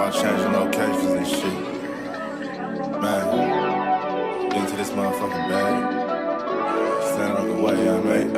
about changing locations and shit. Man, into this motherfucking bag. Stand on the way I made.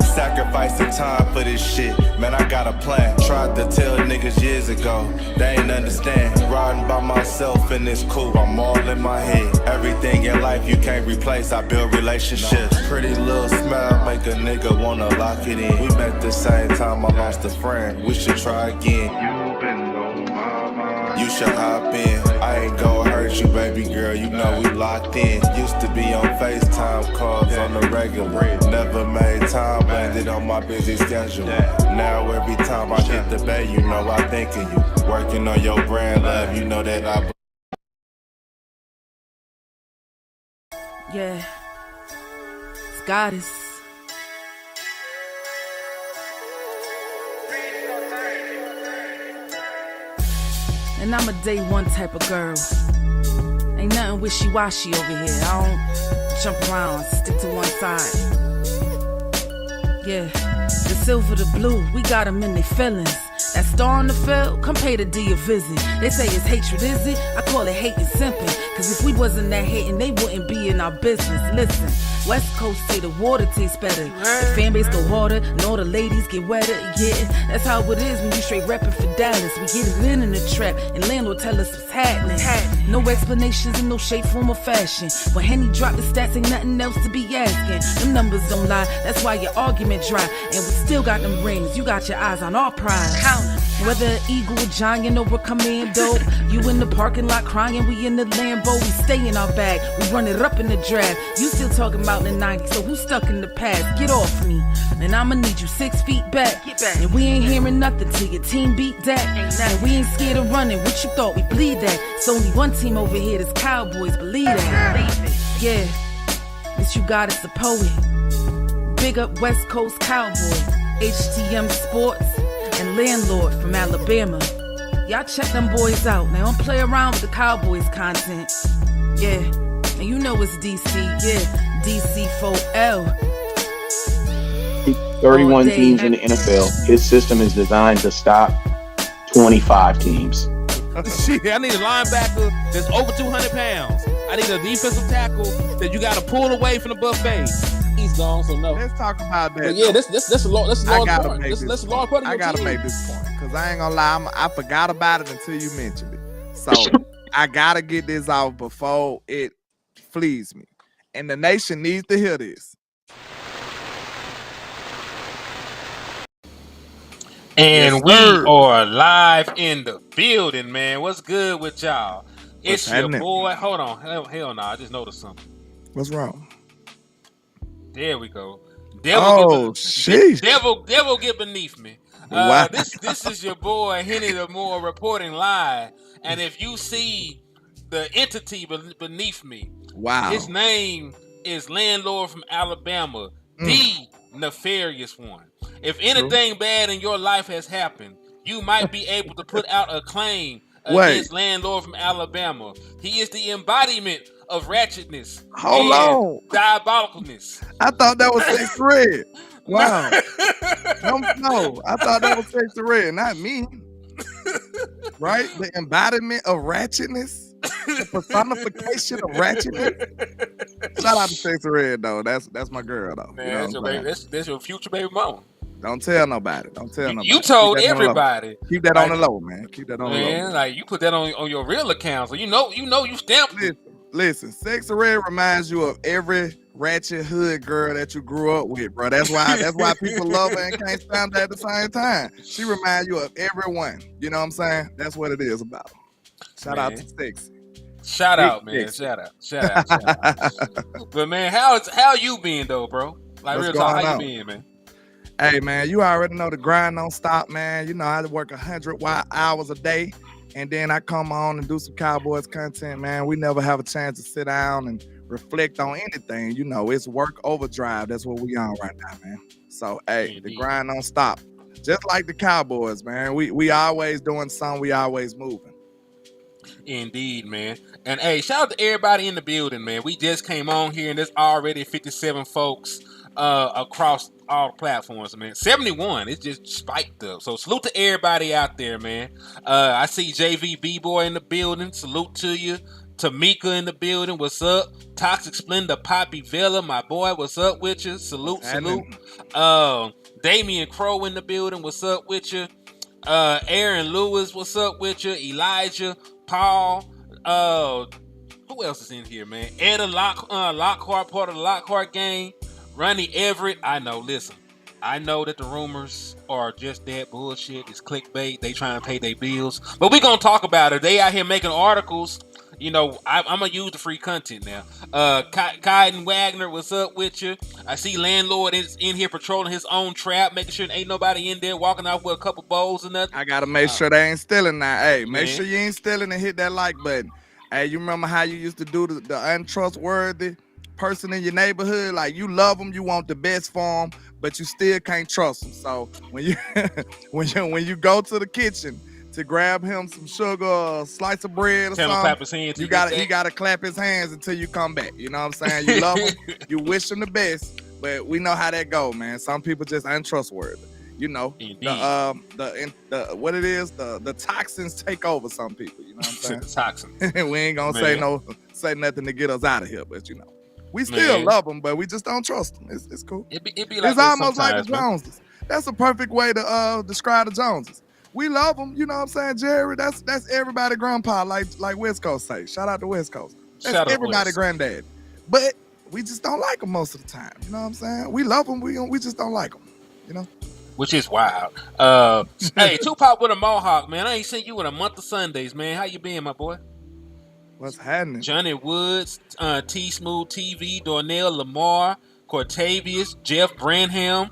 Sacrificing time for this shit. Man, I got a plan. Tried to tell niggas years ago. They ain't understand. Riding by myself and it's cool. I'm all in my head. Everything in life you can't replace. I build relationships. Pretty little smile make a nigga wanna lock it in. We met the same time I lost a friend. We should try again. You been on my mind. You should hop in. I ain't gon' hurt you, baby girl. You know we locked in. Used to be on FaceTime calls on the regular. Never made time, landed on my busy schedule. Now every time I hit the bay, you know I think of you. Working on your brand, love, you know that I. Yeah, it's goddess. And I'm a day one type of girl. Ain't nothing wishy-washy over here. I don't jump around, stick to one side. Yeah, the silver, the blue, we got them in their feelings. That star on the field, come pay the D a visit. They say it's hatred, is it? I call it hate and simping. Cause if we wasn't that hating, they wouldn't be in our business. Listen, West Coast say the water tastes better. The fan base go harder, and all the ladies get wetter. Yeah, that's how it is when you straight reppin' for Dallas. We get it in the trap, and LandLord tell us what's happening. No explanations in no shape, form, or fashion. When Henny drop the stats, ain't nothing else to be asking. Them numbers don't lie, that's why your argument dry. And we still got them rings, you got your eyes on our prize. Whether an eagle, a giant, or a commando, you in the parking lot crying, we in the Lambo. We stay in our bag, we run it up in the draft. You still talking about the 90s, so who's stuck in the past? Get off me, and I'ma need you 6 feet back. And we ain't hearing nothing till your team beat Dak. And we ain't scared of running, what you thought we bleed that? It's only one team over here, that's Cowboys, believe that. Yeah, this you got is the poet. Big up West Coast Cowboys, HTM Sports, and LandLord from Alabama. Y'all check them boys out. Now don't play around with the Cowboys content. Yeah, and you know it's DC. Yeah, DC4L. 31 teams in the NFL. His system is designed to stop 25 teams. Shit, I need a linebacker that's over 200 pounds. I need a defensive tackle that you got to pull away from the buffet. He's gone, so no. Let's talk about that. But yeah, that's a large part. That's a large part of I your gotta team. make this point because I ain't gonna lie, I forgot about it until you mentioned it. So I gotta get this out before it flees me, and the nation needs to hear this. And Yes, we sir. are live in the building, man. What's good with y'all? It's your happening? boy. Hold on. Hell no. I just noticed something. What's wrong? There we go. Sheesh. Devil get beneath me. Wow. This is your boy Henny the Moore reporting live. And if you see the entity beneath me, Wow. his name is LandLord from Alabama, the nefarious one. If anything bad in your life has happened, you might be able to put out a claim against LandLord from Alabama. He is the embodiment of ratchetness and diabolicalness. I thought that was Sexy Red. Wow. No, I thought that was Sexy Red, not me. Right? The embodiment of ratchetness, the personification of ratchetness. Shout out to Sexy Red though. That's my girl though. Man, you know that's your future baby mama. Don't tell nobody. Don't tell nobody. You told everybody. Keep that on the low, man. Keep that on the low. Man, like you put that on your real account, so you know you stamped it. Listen, Sexy Red reminds you of every ratchet hood girl that you grew up with, bro. That's why people love her and can't stand her at the same time. She reminds you of everyone. You know what I'm saying? That's what it is about. Shout out to Sexy. Shout out, man. Shout out. But man, how you been though, bro? Like real talk, how you been, man? Hey man, you already know the grind don't stop, man. You know I work 100 hours a day. And then I come on and do some Cowboys content, man. We never have a chance to sit down and reflect on anything. You know, it's work overdrive. That's what we on right now, man. So, hey, the grind don't stop. Just like the Cowboys, man. We always doing something. We always moving. Indeed, man. And hey, shout out to everybody in the building, man. We just came on here and there's already 57 folks. across all platforms, man. 71, it's just spiked up. So salute to everybody out there, man. I see JV B-Boy in the building. Salute to you. Tamika in the building. What's up? Toxic Splendor Poppy Villa, my boy. What's up with you? Salute. Damian Crow in the building. What's up with you? Aaron Lewis. What's up with you? Elijah, Paul. Who else is in here, man? Etta Lockhart, part of the Lockhart gang. Ronnie Everett. I know. Listen, I know that the rumors are just that bullshit. It's clickbait. They trying to pay their bills, but we gonna talk about it. They out here making articles. You know, I'm gonna use the free content now. Kaiden Wagner, what's up with you? I see LandLord is in here patrolling his own trap, making sure ain't nobody in there walking out with a couple bowls and nothing. I gotta make sure they ain't stealing now. Hey, make sure you ain't stealing and hit that like button. Hey, you remember how you used to do the untrustworthy person in your neighborhood? Like, you love them, you want the best for them, but you still can't trust them. So when you when you go to the kitchen to grab him some sugar or a slice of bread or something, he gotta clap his hands until you come back. You know what I'm saying? You love him, you wish him the best, but we know how that go, man. Some people just untrustworthy. You know, the toxins take over some people. You know what I'm saying? Toxins. We ain't gonna say nothing to get us out of here, but you know, we still love them, but we just don't trust them. It's cool. It be like it's almost like the Joneses. That's a perfect way to describe the Joneses. We love them, you know what I'm saying, Jerry? That's everybody grandpa, like West Coast say. Shout out to West Coast. That's everybody granddad. But we just don't like them most of the time. You know what I'm saying? We love them, we just don't like them. You know? Which is wild. Hey, Tupac with a mohawk, man. I ain't seen you in a month of Sundays, man. How you been, my boy? What's happening? Johnny Woods, T Smooth TV, Darnell Lamar, Cortavius, Jeff Branham,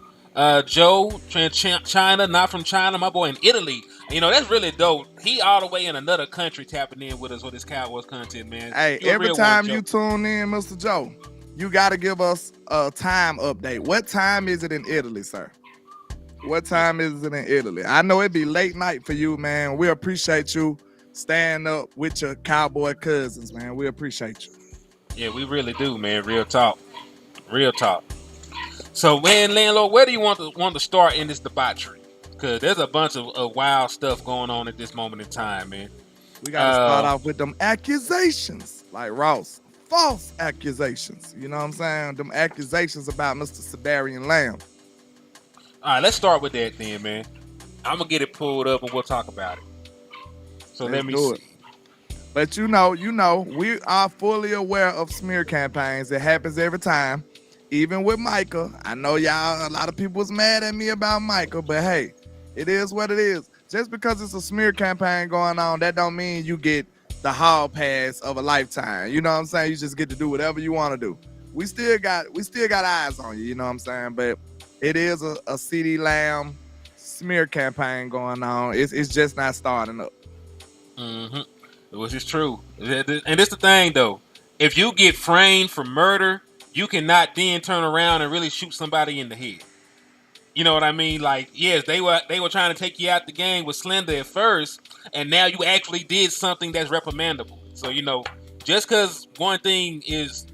Joe, China, not from China, my boy in Italy. You know, that's really dope. He all the way in another country tapping in with us with his Cowboys content, man. Hey, every time you tune in, Mr. Joe, you got to give us a time update. What time is it in Italy, sir? What time is it in Italy? I know it'd be late night for you, man. We appreciate you staying up with your Cowboy cousins, man. We appreciate you. Yeah, we really do, man. Real talk. Real talk. So, man, LandLord, where do you want to start in this debauchery? Because there's a bunch of wild stuff going on at this moment in time, man. We got to start off with them accusations, like Ross. False accusations. You know what I'm saying? Them accusations about Mr. CeeDee Lamb. All right, let's start with that then, man. I'm going to get it pulled up and we'll talk about it. So let me see. But you know, we are fully aware of smear campaigns. It happens every time. Even with Micah. I know a lot of people was mad at me about Micah, but hey, it is what it is. Just because it's a smear campaign going on, that don't mean you get the hall pass of a lifetime. You know what I'm saying? You just get to do whatever you want to do. We still got eyes on you, you know what I'm saying? But it is a CeeDee Lamb smear campaign going on. It's just not starting up. Mm-hmm. Which is true. And it's the thing, though. If you get framed for murder, you cannot then turn around and really shoot somebody in the head. You know what I mean? Like, yes, they were trying to take you out the game with Slender at first, and now you actually did something that's reprimandable. So, you know, just because one thing is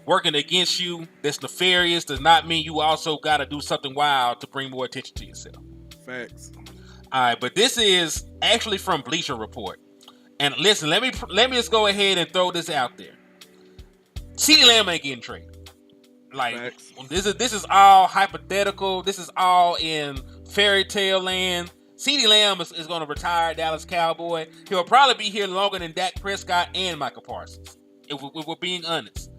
working against you that's nefarious does not mean you also got to do something wild to bring more attention to yourself. Facts. All right, but this is actually from Bleacher Report. And listen, let me just go ahead and throw this out there. CeeDee Lamb ain't getting traded. Like, facts. This is all hypothetical. This is all in fairy tale land. CeeDee Lamb is going to retire Dallas Cowboy. He'll probably be here longer than Dak Prescott and Michael Parsons, if we're being honest.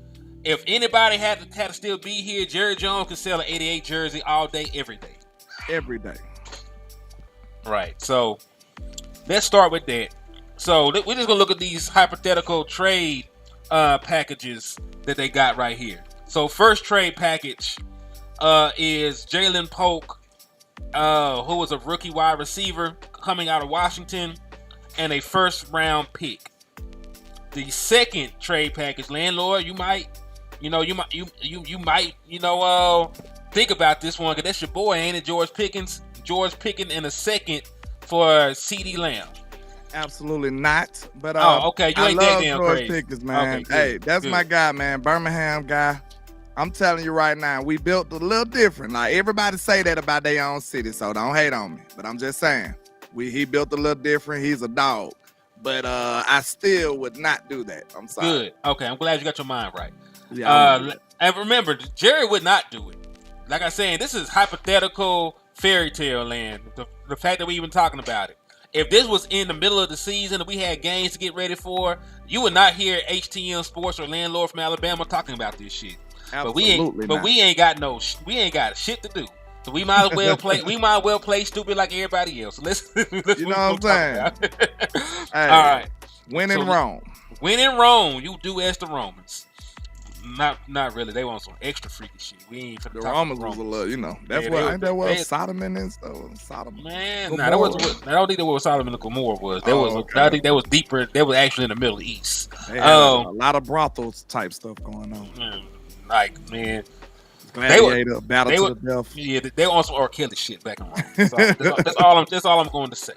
If anybody had to still be here, Jerry Jones could sell an 88 jersey all day, every day. Every day. Right. So let's start with that. So we're just going to look at these hypothetical trade packages that they got right here. So first trade package is Jalen Polk, who was a rookie wide receiver coming out of Washington, and a first round pick. The second trade package, LandLord, you might think about this one, because that's your boy, ain't it? George Pickens in a second for CeeDee Lamb. Absolutely not. But okay, you ain't that damn George crazy. Pickens, man. Okay, hey, that's my guy, man. Birmingham guy. I'm telling you right now, we built a little different. Like everybody say that about their own city, so don't hate on me. But I'm just saying, he built a little different. He's a dog. But I still would not do that. I'm sorry. Good. Okay, I'm glad you got your mind right. Yeah. And remember, Jerry would not do it. Like I said, this is hypothetical fairy tale land. The fact that we even talking about it. If this was in the middle of the season and we had games to get ready for, you would not hear HTM Sports or LandLord from Alabama talking about this shit. Absolutely we ain't got shit to do. So we might as well play. We might as well play stupid like everybody else. Let's you know what I'm saying? Hey, all right. When in Rome. When in Rome, you do as the Romans. Not really. They want some extra freaky shit. We ain't finna the talk Romans about was a little, you know. That's yeah, that was Sodom and this stuff. Sodom. Man, I don't think that was Sodom and Gomorrah was. I think that was deeper. That was actually in the Middle East. They had a lot of brothels type stuff going on. Like, man. Gladiator, battle to the death. Yeah, they were on some R. Kelly shit back in Rome. That's all I'm going to say.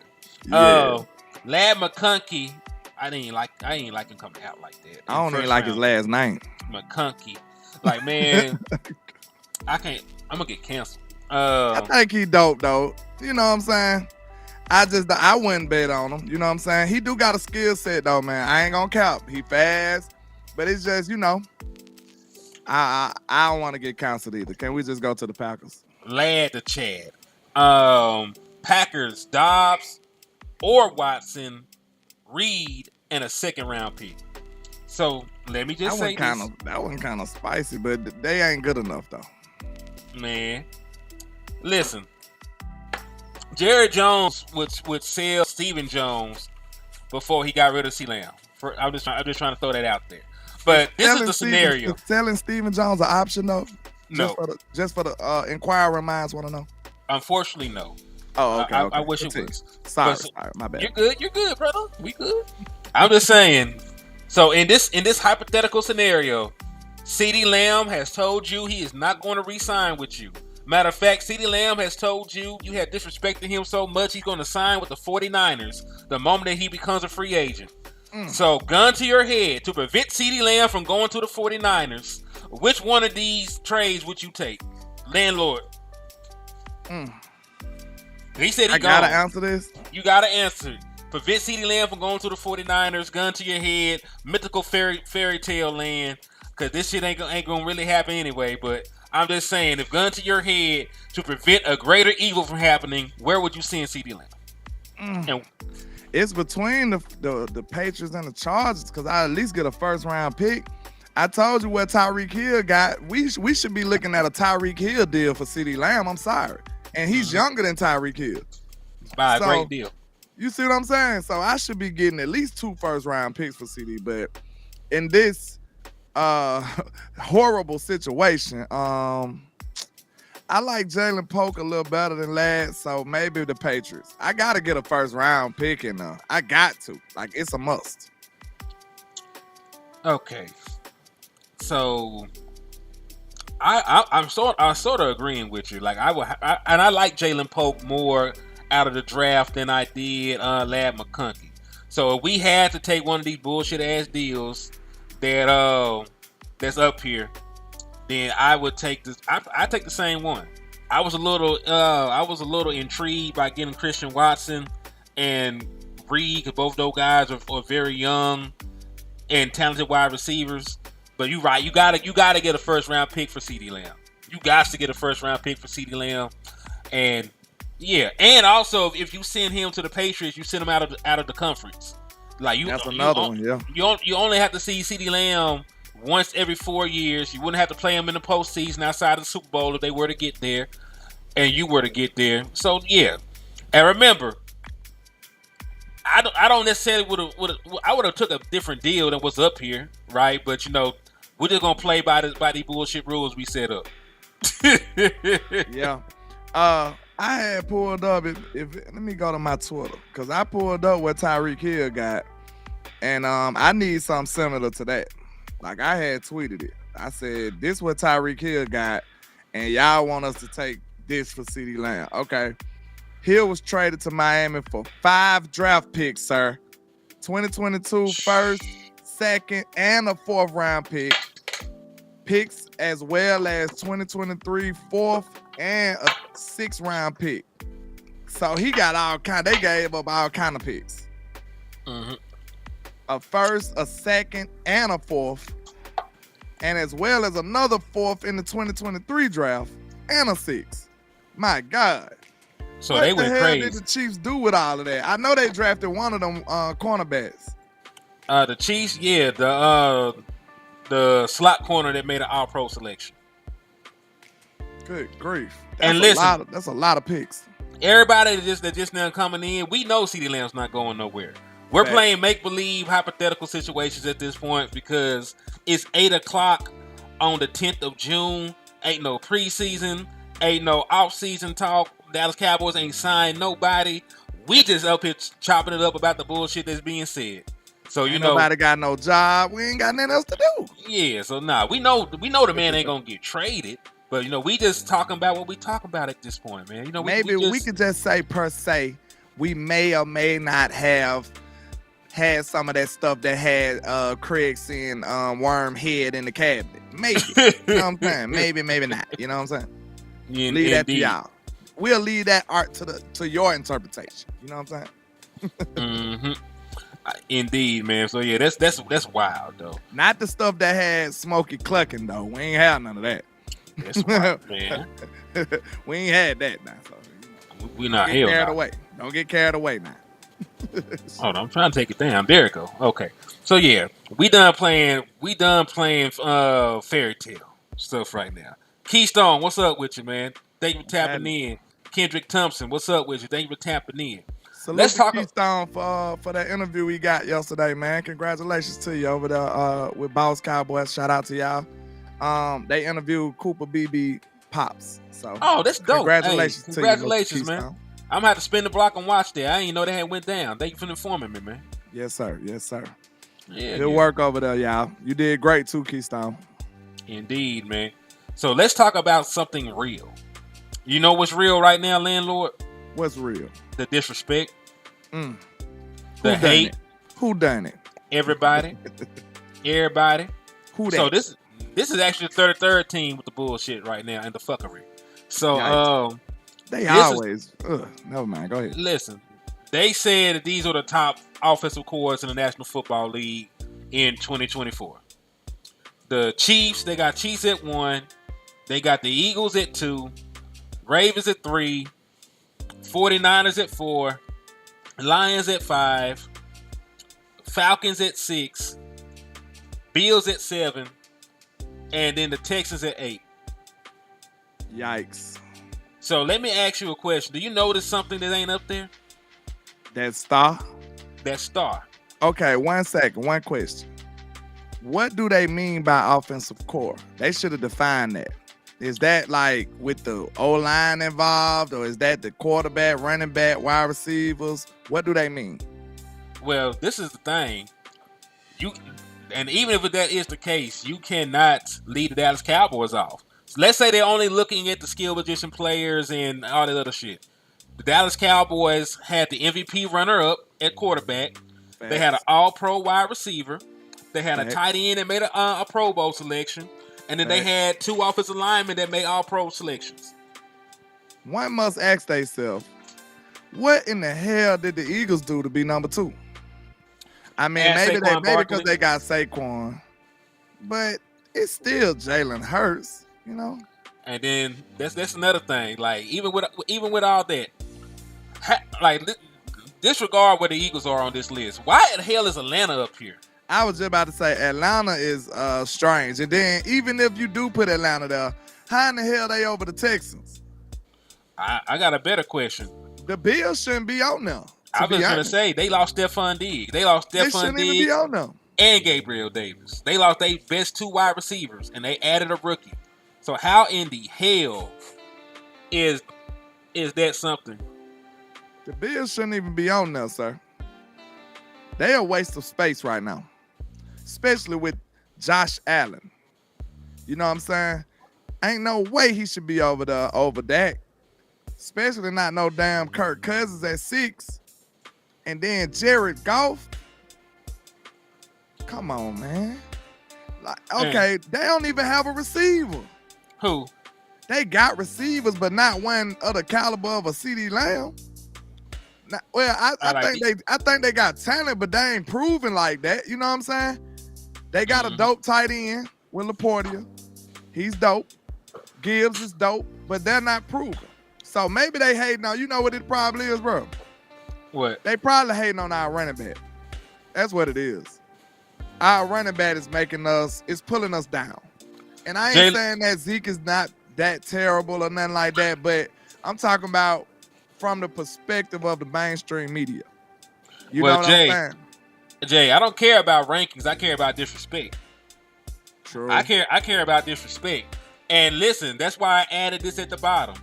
Yeah. Lad McConkey, I ain't like him coming out like that. I don't even like his last name. McConkey. Like, man, I'm gonna get canceled. I think he dope though. You know what I'm saying? I wouldn't bet on him. You know what I'm saying? He do got a skill set though, man. I ain't gonna cap. He fast, but it's just, you know, I don't want to get canceled either. Can we just go to the Packers? Lad to Chad. Packers, Dobbs or Watson, Reed, and a second round pick. So let me just say this. That one kind of spicy, but they ain't good enough though. Man, listen. Jerry Jones would sell Stephen Jones before he got rid of CeeDee Lamb. I'm just trying to throw that out there. But this is the scenario. Is selling Stephen Jones an option though? No. Just for the inquiring minds want to know. Unfortunately, no. Oh, okay. I wish it was. Sorry, my bad. You're good, brother. We good. I'm just saying. So in this hypothetical scenario, CeeDee Lamb has told you he is not going to re-sign with you. Matter of fact, CeeDee Lamb has told you have disrespected him so much he's going to sign with the 49ers the moment that he becomes a free agent. So, gun to your head, to prevent CeeDee Lamb from going to the 49ers, which one of these trades would you take? LandLord. He said I gotta answer this. You gotta answer it. Prevent CeeDee Lamb from going to the 49ers, gun to your head, mythical fairy tale land, because this shit ain't gonna really happen anyway, but I'm just saying, if gun to your head to prevent a greater evil from happening, where would you send CeeDee Lamb? It's between the Patriots and the Chargers, because I at least get a first round pick. I told you what Tyreek Hill got. We should be looking at a Tyreek Hill deal for CeeDee Lamb. I'm sorry. And he's younger than Tyreek Hill. By a great deal. You see what I'm saying? So I should be getting at least 2 first round picks for CD. But in this horrible situation, I like Jalen Polk a little better than Ladd, so maybe the Patriots. I got to get a first round pick, and I got to. Like, it's a must. Okay. So I'm sort of agreeing with you. Like, I like Jalen Polk more out of the draft than I did Lad McConkey. So if we had to take one of these bullshit ass deals that's up here, then I would take this. I take the same one. I was a little intrigued by getting Christian Watson and Reed, because both those guys are very young and talented wide receivers. But you're right. You gotta get a first round pick for CeeDee Lamb. You got to get a first round pick for CeeDee Lamb, and yeah, and also if you send him to the Patriots, you send him out of the conference. Like that's another one. Yeah. You only have to see CeeDee Lamb once every 4 years. You wouldn't have to play him in the postseason outside of the Super Bowl if they were to get there, and you were to get there. So yeah, and remember, I don't necessarily would have took a different deal than what's up here, right? But we're just gonna play by these bullshit rules we set up. Yeah. I had pulled up. Let me go to my Twitter, because I pulled up what Tyreek Hill got, and I need something similar to that. Like, I had tweeted it. I said, this what Tyreek Hill got, and y'all want us to take this for CeeDee Lamb. Okay. Hill was traded to Miami for 5 draft picks, sir. 2022 first, second, and a 4th round pick. picks as well as 2023 4th and a 6th round pick. So he got all kind. They gave up all kind of picks. Mm-hmm. A 1st, a 2nd, and a 4th, and as well as another 4th in the 2023 draft and a 6th. My God. So what they the went hell crazy. did the Chiefs do with all of that? I know they drafted one of them cornerbacks. The Chiefs, yeah, the slot corner that made an All-Pro selection. Good grief. And listen, that's a lot of picks. Everybody that just now coming in, we know CeeDee Lamb's not going nowhere. We're playing make-believe hypothetical situations at this point because it's 8 o'clock on the 10th of June. Ain't no preseason, ain't no off-season talk. Dallas Cowboys ain't signed nobody. We just up here chopping it up about the bullshit that's being said. So you know, nobody got no job. We ain't got nothing else to do. Yeah, so we know the man ain't gonna get traded. But you know, we just talking about what we talk about at this point, man. You know, maybe we could just say per se, we may or may not have had some of that stuff that had Craig seeing worm head in the cabinet. Maybe. You know what I'm saying? Maybe not. You know what I'm saying? Yeah, leave that to y'all. We'll leave that art to your interpretation. You know what I'm saying? Mm-hmm. Indeed, man. So yeah, that's wild though. Not the stuff that had Smokey clucking though. We ain't had none of that. That's wild, man. We ain't had that now. So, you know, we not get carried away. Don't get carried away now. Hold on, I'm trying to take it down. There it go. Okay. So yeah, we done playing fairy tale stuff right now. Keystone, what's up with you, man? Thank you for tapping in. Kendrick Thompson, what's up with you? Thank you for tapping in. Let's talk Keystone for that interview we got yesterday, man. Congratulations to you over there with Dallas Cowboys. Shout out to y'all. They interviewed Cooper BB Pops. So that's dope. Congratulations to you. Congratulations, man. I'm gonna have to spin the block and watch that. I didn't know that had went down. Thank you for informing me, man. Yes, sir. Yes, sir. Yeah, good work over there, y'all. You did great too, Keystone. Indeed, man. So let's talk about something real. You know what's real right now, LandLord? What's real? The disrespect. The hate. Who done it? Everybody. Everybody. Who that? So this is actually the third team with the bullshit right now and the fuckery. So they always never mind. Go ahead. Listen, they said that these are the top offensive coordinators in the National Football League in 2024. The Chiefs, they got Chiefs at 1. They got the Eagles at 2. Ravens at 3. 49ers at 4. Lions at 5. Falcons at 6. Bills at 7. And then the Texans at 8. Yikes. So let me ask you a question. Do you notice something that ain't up there? That star? That star. Okay, 1 second. One question. What do they mean by offensive core? They should have defined that. Is that like with the O-line involved, or is that the quarterback, running back, wide receivers? What do they mean? Well, this is the thing. And even if that is the case, you cannot lead the Dallas Cowboys off. So let's say they're only looking at the skill position players and all that other shit. The Dallas Cowboys had the MVP runner-up at quarterback. Facts. They had an all-pro wide receiver. They had a tight end that made a Pro Bowl selection. And then they had 2 offensive linemen that made all-pro selections. One must ask themselves, what in the hell did the Eagles do to be number 2? I mean, maybe because they got Saquon, but it's still Jalen Hurts, you know. And then that's another thing. Like even with all that, like disregard where the Eagles are on this list. Why the hell is Atlanta up here? I was just about to say Atlanta is strange, and then even if you do put Atlanta there, how in the hell they over the Texans? I got a better question. The Bills shouldn't be on there. I was going to say, they lost Stephon Diggs. They lost Stephon Diggs be on them. And Gabriel Davis. They lost their best 2 wide receivers, and they added a rookie. So how in the hell is that something? The Bills shouldn't even be on there, sir. They are a waste of space right now, especially with Josh Allen. You know what I'm saying? Ain't no way he should be over Dak, especially not no damn Kirk Cousins at 6. And then Jared Goff. Come on, man. Like, okay, they don't even have a receiver. Who? They got receivers, but not one of the caliber of a CeeDee Lamb. I think they got talent, but they ain't proven like that. You know what I'm saying? They got a dope tight end with LaPorta. He's dope. Gibbs is dope, but they're not proven. So maybe they hating on. You know what it probably is, bro? What? They probably hating on our running back. That's what it is. Our running back is pulling us down. And I ain't saying that Zeke is not that terrible or nothing like that, but I'm talking about from the perspective of the mainstream media. You know what I'm saying? Jay, I don't care about rankings. I care about disrespect. True. I care about disrespect. And listen, that's why I added this at the bottom.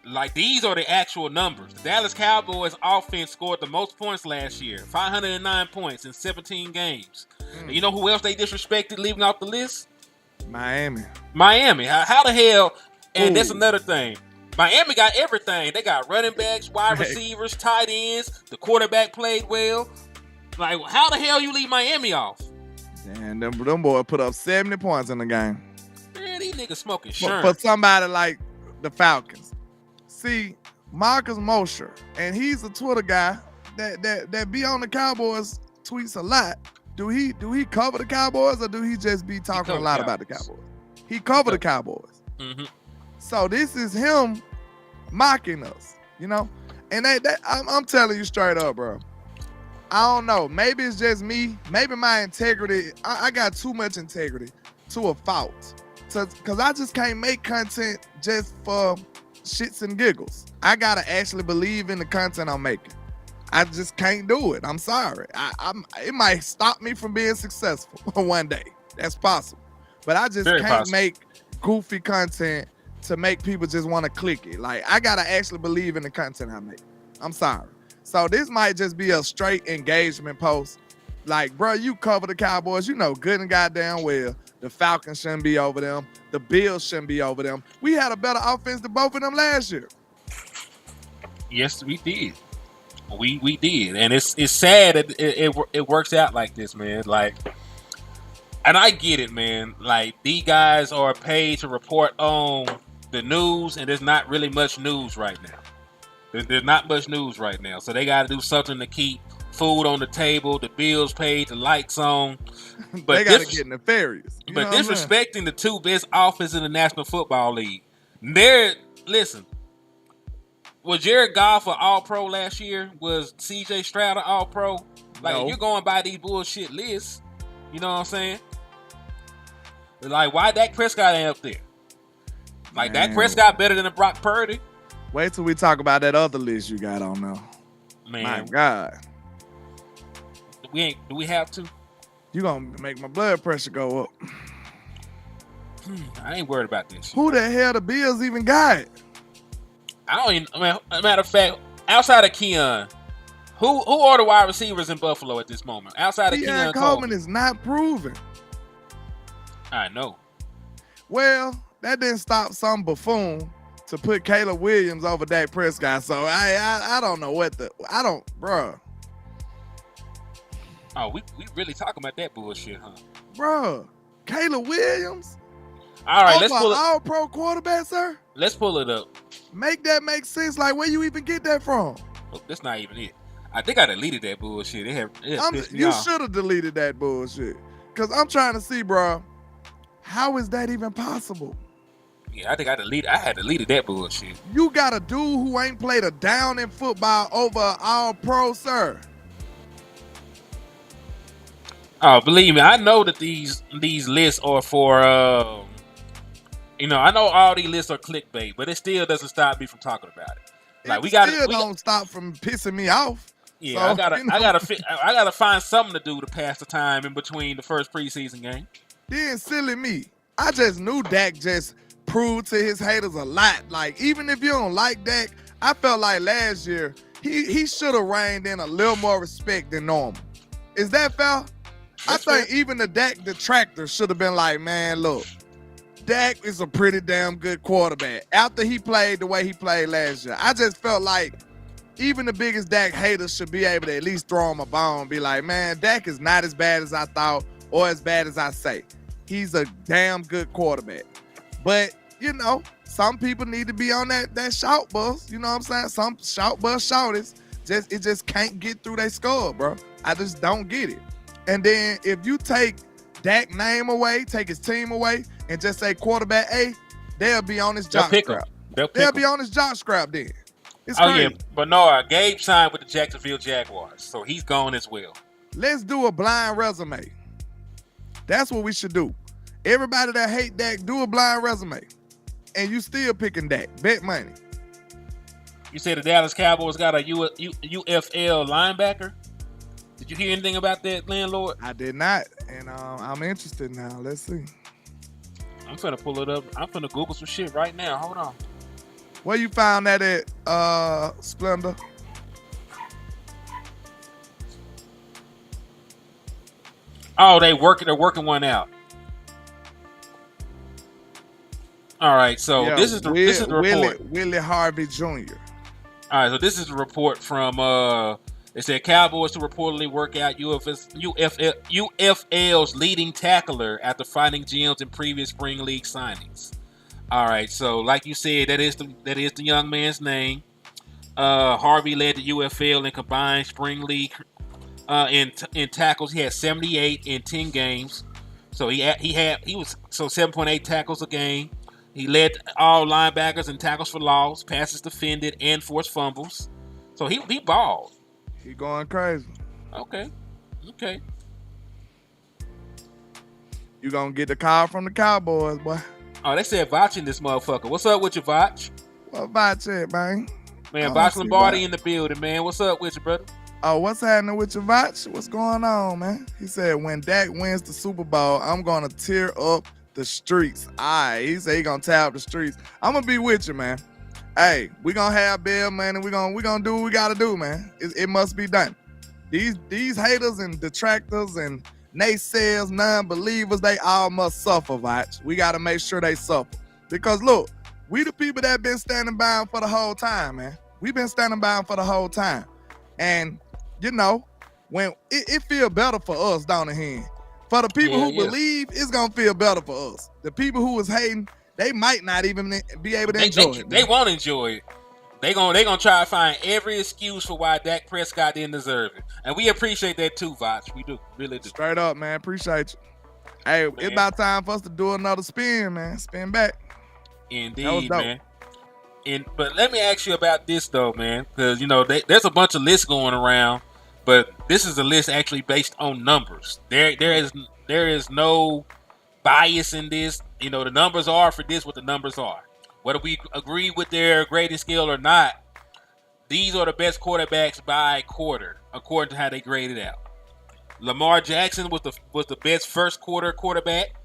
Like, these are the actual numbers. The Dallas Cowboys offense scored the most points last year, 509 points in 17 games. You know who else they disrespected leaving off the list? Miami. How the hell? And that's another thing. Miami got everything. They got running backs, wide receivers, tight ends. The quarterback played well. Like, how the hell you leave Miami off? And them boys put up 70 points in the game. Man, these niggas smoking sherm. For somebody like the Falcons. See, Marcus Mosher, and he's a Twitter guy that be on the Cowboys tweets a lot. Do he cover the Cowboys, or do he just be talking a lot about the Cowboys? He cover the Cowboys. Mm-hmm. So this is him mocking us, you know? And I'm telling you straight up, bro. I don't know. Maybe it's just me. Maybe my integrity, I got too much integrity to a fault. Because I just can't make content just for shits and giggles. I got to actually believe in the content I'm making. I just can't do it. I'm sorry. It might stop me from being successful one day. That's possible. But I just can't make goofy content to make people just want to click it. Like, I got to actually believe in the content I make. I'm sorry. So this might just be a straight engagement post. Like, bro, you cover the Cowboys. You know good and goddamn well the Falcons shouldn't be over them. The Bills shouldn't be over them. We had a better offense than both of them last year. Yes, we did. We did. And it's sad that it works out like this, man. Like, and I get it, man. Like, these guys are paid to report on the news, and there's not really much news right now. There's not much news right now. So they got to do something to keep food on the table, the bills paid, the lights on. But they got to get nefarious. But disrespecting the two best offenses in the National Football League. Listen, was Jared Goff an All-Pro last year? Was C.J. Stroud an All-Pro? Like, no. You're going by these bullshit lists. You know what I'm saying? Like, why Dak Prescott ain't up there? Like, Dak Prescott better than a Brock Purdy. Wait till we talk about that other list you got on now. Man. My God. Do we have to? You gonna make my blood pressure go up. I ain't worried about this shit. Who the hell the Bills even got? I don't even. Matter of fact, outside of Keon, who are the wide receivers in Buffalo at this moment? Outside of Keon Coleman is not proven. I know. Well, that didn't stop some buffoon to put Caleb Williams over Dak Prescott. So I don't know bruh. Oh, we really talking about that bullshit, huh? Bruh, Caleb Williams? All right, let's pull it. All-pro quarterback, sir? Let's pull it up. Make that make sense. Like, where you even get that from? Oh, that's not even it. I think I deleted that bullshit. You should have deleted that bullshit. Because I'm trying to see, bruh, how is that even possible? Yeah, I think I had deleted that bullshit. You got a dude who ain't played a down in football over an All-Pro, sir. Oh, believe me, I know that these lists are for, I know all these lists are clickbait, but it still doesn't stop me from talking about it. Like, don't stop from pissing me off. Yeah, so, I gotta find something to do to pass the time in between the first preseason game. Then silly me, I just knew Dak just proved to his haters a lot. Like, even if you don't like Dak, I felt like last year he should have reined in a little more respect than normal. Is that fair? I think even the Dak detractors should have been like, man, look, Dak is a pretty damn good quarterback. After he played the way he played last year, I just felt like even the biggest Dak haters should be able to at least throw him a bone and be like, man, Dak is not as bad as I thought or as bad as I say. he's a damn good quarterback. But, you know, some people need to be on that shout bus. You know what I'm saying? Some shout bus shouters, it just can't get through their skull, bro. I just don't get it. And then if you take Dak name away, take his team away, and just say quarterback A, they'll be on his jock scrap. They'll be on his jock scrap then. It's crazy. Yeah, but no, Gabe signed with the Jacksonville Jaguars, so he's gone as well. Let's do a blind resume. That's what we should do. Everybody that hate Dak, do a blind resume. And you still picking Dak. Bet money. You said the Dallas Cowboys got a UFL linebacker? Did you hear anything about that, LandLord? I did not, and I'm interested now. Let's see. I'm finna pull it up. I'm finna Google some shit right now. Hold on. Where you found that at, Splendor? Oh, they're working one out. All right, so this is the report. Willie Harvey Jr. All right, so this is the report from it said Cowboys to reportedly work out UFL's leading tackler after finding gems in previous spring league signings. All right, so like you said, that is the young man's name. Harvey led the UFL in combined spring league in tackles. He had 78 in 10 games. So he was 7.8 tackles a game. He led all linebackers in tackles for loss, passes defended, and forced fumbles. So he balled. He going crazy. Okay. You gonna get the call from the Cowboys, boy. Oh, they said Vach in this motherfucker. What's up with you, Vach? What Vach at, man? Man, Vach Lombardi in the building, man. What's up with you, brother? Oh, what's happening with you, Vach? What's going on, man? He said, when Dak wins the Super Bowl, I'm gonna tear up the streets. He said he gonna tear up the streets. I'm gonna be with you, man. Hey, we gonna have bail money. We gonna do what we gotta do, man. It must be done. These haters and detractors and naysayers, non-believers, they all must suffer, Vach. We gotta make sure they suffer. Because look, we the people that been standing by them for the whole time, man. We've been standing by them for the whole time. And, you know, when it feel better for us down the hand. For the people who believe, it's gonna feel better for us. The people who was hating, they might not even be able to enjoy it. They won't enjoy it. They gonna try to find every excuse for why Dak Prescott didn't deserve it, and we appreciate that too, Vach. We do, really do. Straight up, man. Appreciate you. Hey, it's about time for us to do another spin, man. Spin back. Indeed, man. But let me ask you about this though, man, because you know there's a bunch of lists going around, but this is a list actually based on numbers. There is no bias in this. You know, the numbers are for this what the numbers are. Whether we agree with their grading scale or not, these are the best quarterbacks by quarter, according to how they graded out. Lamar Jackson was the best first quarter quarterback.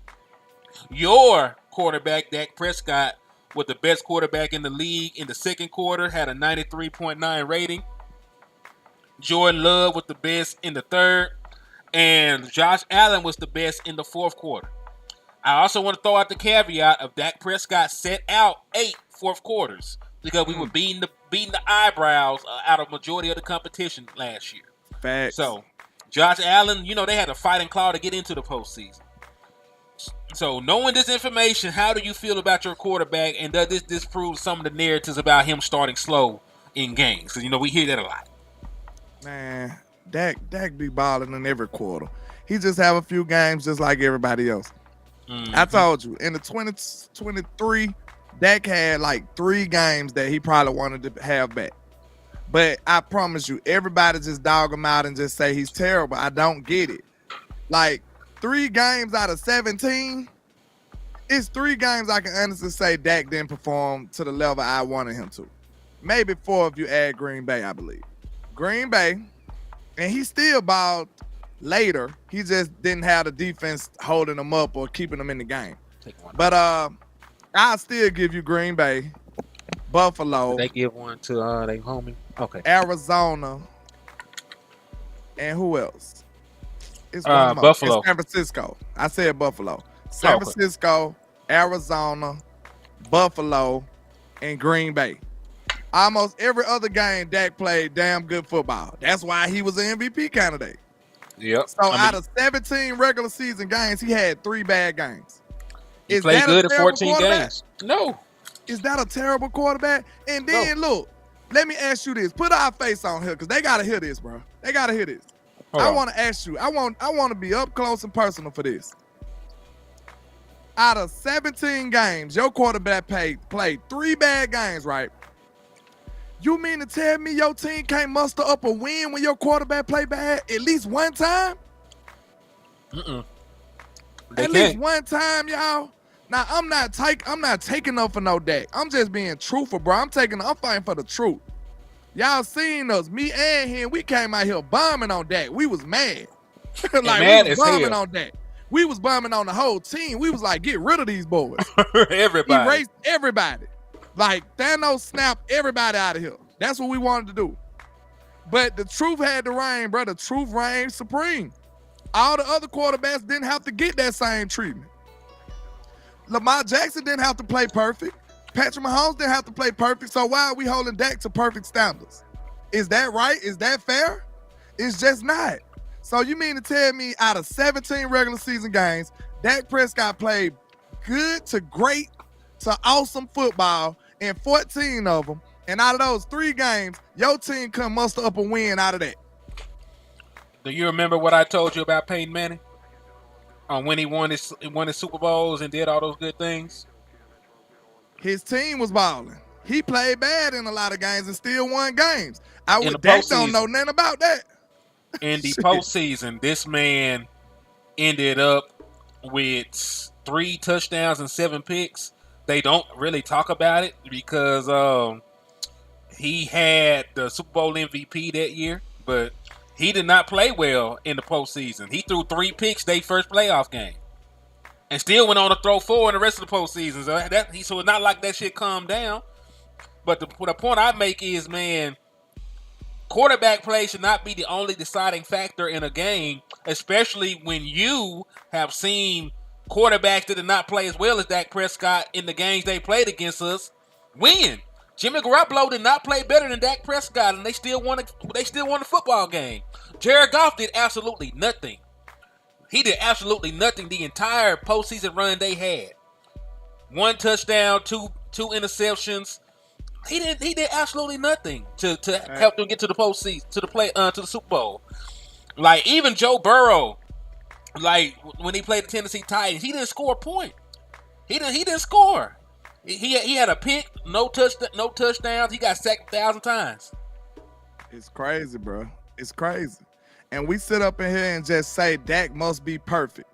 Your quarterback, Dak Prescott, was the best quarterback in the league in the second quarter, had a 93.9 rating. Jordan Love was the best in the third, and Josh Allen was the best in the fourth quarter. I also want to throw out the caveat of Dak Prescott set out 8 fourth quarters because we were beating the eyebrows out of majority of the competition last year. Facts. So Josh Allen, you know, they had a fighting claw to get into the postseason. So knowing this information, how do you feel about your quarterback, and does this disprove some of the narratives about him starting slow in games? Because, you know, we hear that a lot. Man, Dak be balling in every quarter. He just have a few games just like everybody else. Mm-hmm. I told you, in the 2023, Dak had like 3 games that he probably wanted to have back. But I promise you, everybody just dog him out and just say he's terrible. I don't get it. Like, 3 games out of 17, it's 3 games I can honestly say Dak didn't perform to the level I wanted him to. Maybe 4 if you add Green Bay, I believe. Green Bay, and he still balled later. He just didn't have the defense holding him up or keeping him in the game. But I'll still give you Green Bay, Buffalo. They give one to their homie. Okay. Arizona, and who else? It's Buffalo. It's San Francisco. I said Buffalo. San Francisco, Arizona, Buffalo, and Green Bay. Almost every other game, Dak played damn good football. That's why he was an MVP candidate. Yep. So out of 17 regular season games, he had 3 bad games. He Is played that good a in terrible 14 quarterback? games. No. Is that a terrible quarterback? And then look, let me ask you this. Put our face on here because they gotta hear this, bro. They gotta hear this. I want to ask you. I want to be up close and personal for this. Out of 17 games, your quarterback played 3 bad games, right? You mean to tell me your team can't muster up a win when your quarterback play bad at least one time? At least one time, y'all. Now I'm not taking up for no Dak. I'm just being truthful, bro. I'm fighting for the truth. Y'all seen us, me and him. We came out here bombing on Dak. We was mad, mad we was as bombing hell. on Dak. We was bombing on the whole team. We was like, get rid of these boys. Everybody. Erase everybody. Like Thanos snapped everybody out of here. That's what we wanted to do. But the truth had to reign, bro. The truth reigned supreme. All the other quarterbacks didn't have to get that same treatment. Lamar Jackson didn't have to play perfect. Patrick Mahomes didn't have to play perfect. So why are we holding Dak to perfect standards? Is that right? Is that fair? It's just not. So you mean to tell me out of 17 regular season games, Dak Prescott played good to great to awesome football in 14 of them, and out of those 3 games, your team couldn't muster up a win out of that? Do you remember what I told you about Peyton Manning? On when he won his Super Bowls and did all those good things? His team was balling. He played bad in a lot of games and still won games. Dak don't know nothing about that. In the postseason, this man ended up with 3 touchdowns and 7 picks. They don't really talk about it because he had the Super Bowl MVP that year, but he did not play well in the postseason. He threw 3 picks their first playoff game and still went on to throw 4 in the rest of the postseason. So it's not like that shit calmed down. But the point I make is, man, quarterback play should not be the only deciding factor in a game, especially when you have seen quarterbacks that did not play as well as Dak Prescott in the games they played against us win. Jimmy Garoppolo did not play better than Dak Prescott, and they still won the football game. Jared Goff did absolutely nothing. He did absolutely nothing the entire postseason run they had. 1 touchdown, two interceptions. He did absolutely nothing to help them get to the postseason, to the Super Bowl. Like even Joe Burrow, like when he played the Tennessee Titans, he didn't score a point. He didn't score. He had a pick, no touchdowns. He got sacked 1,000 times. It's crazy, bro. It's crazy. And we sit up in here and just say Dak must be perfect.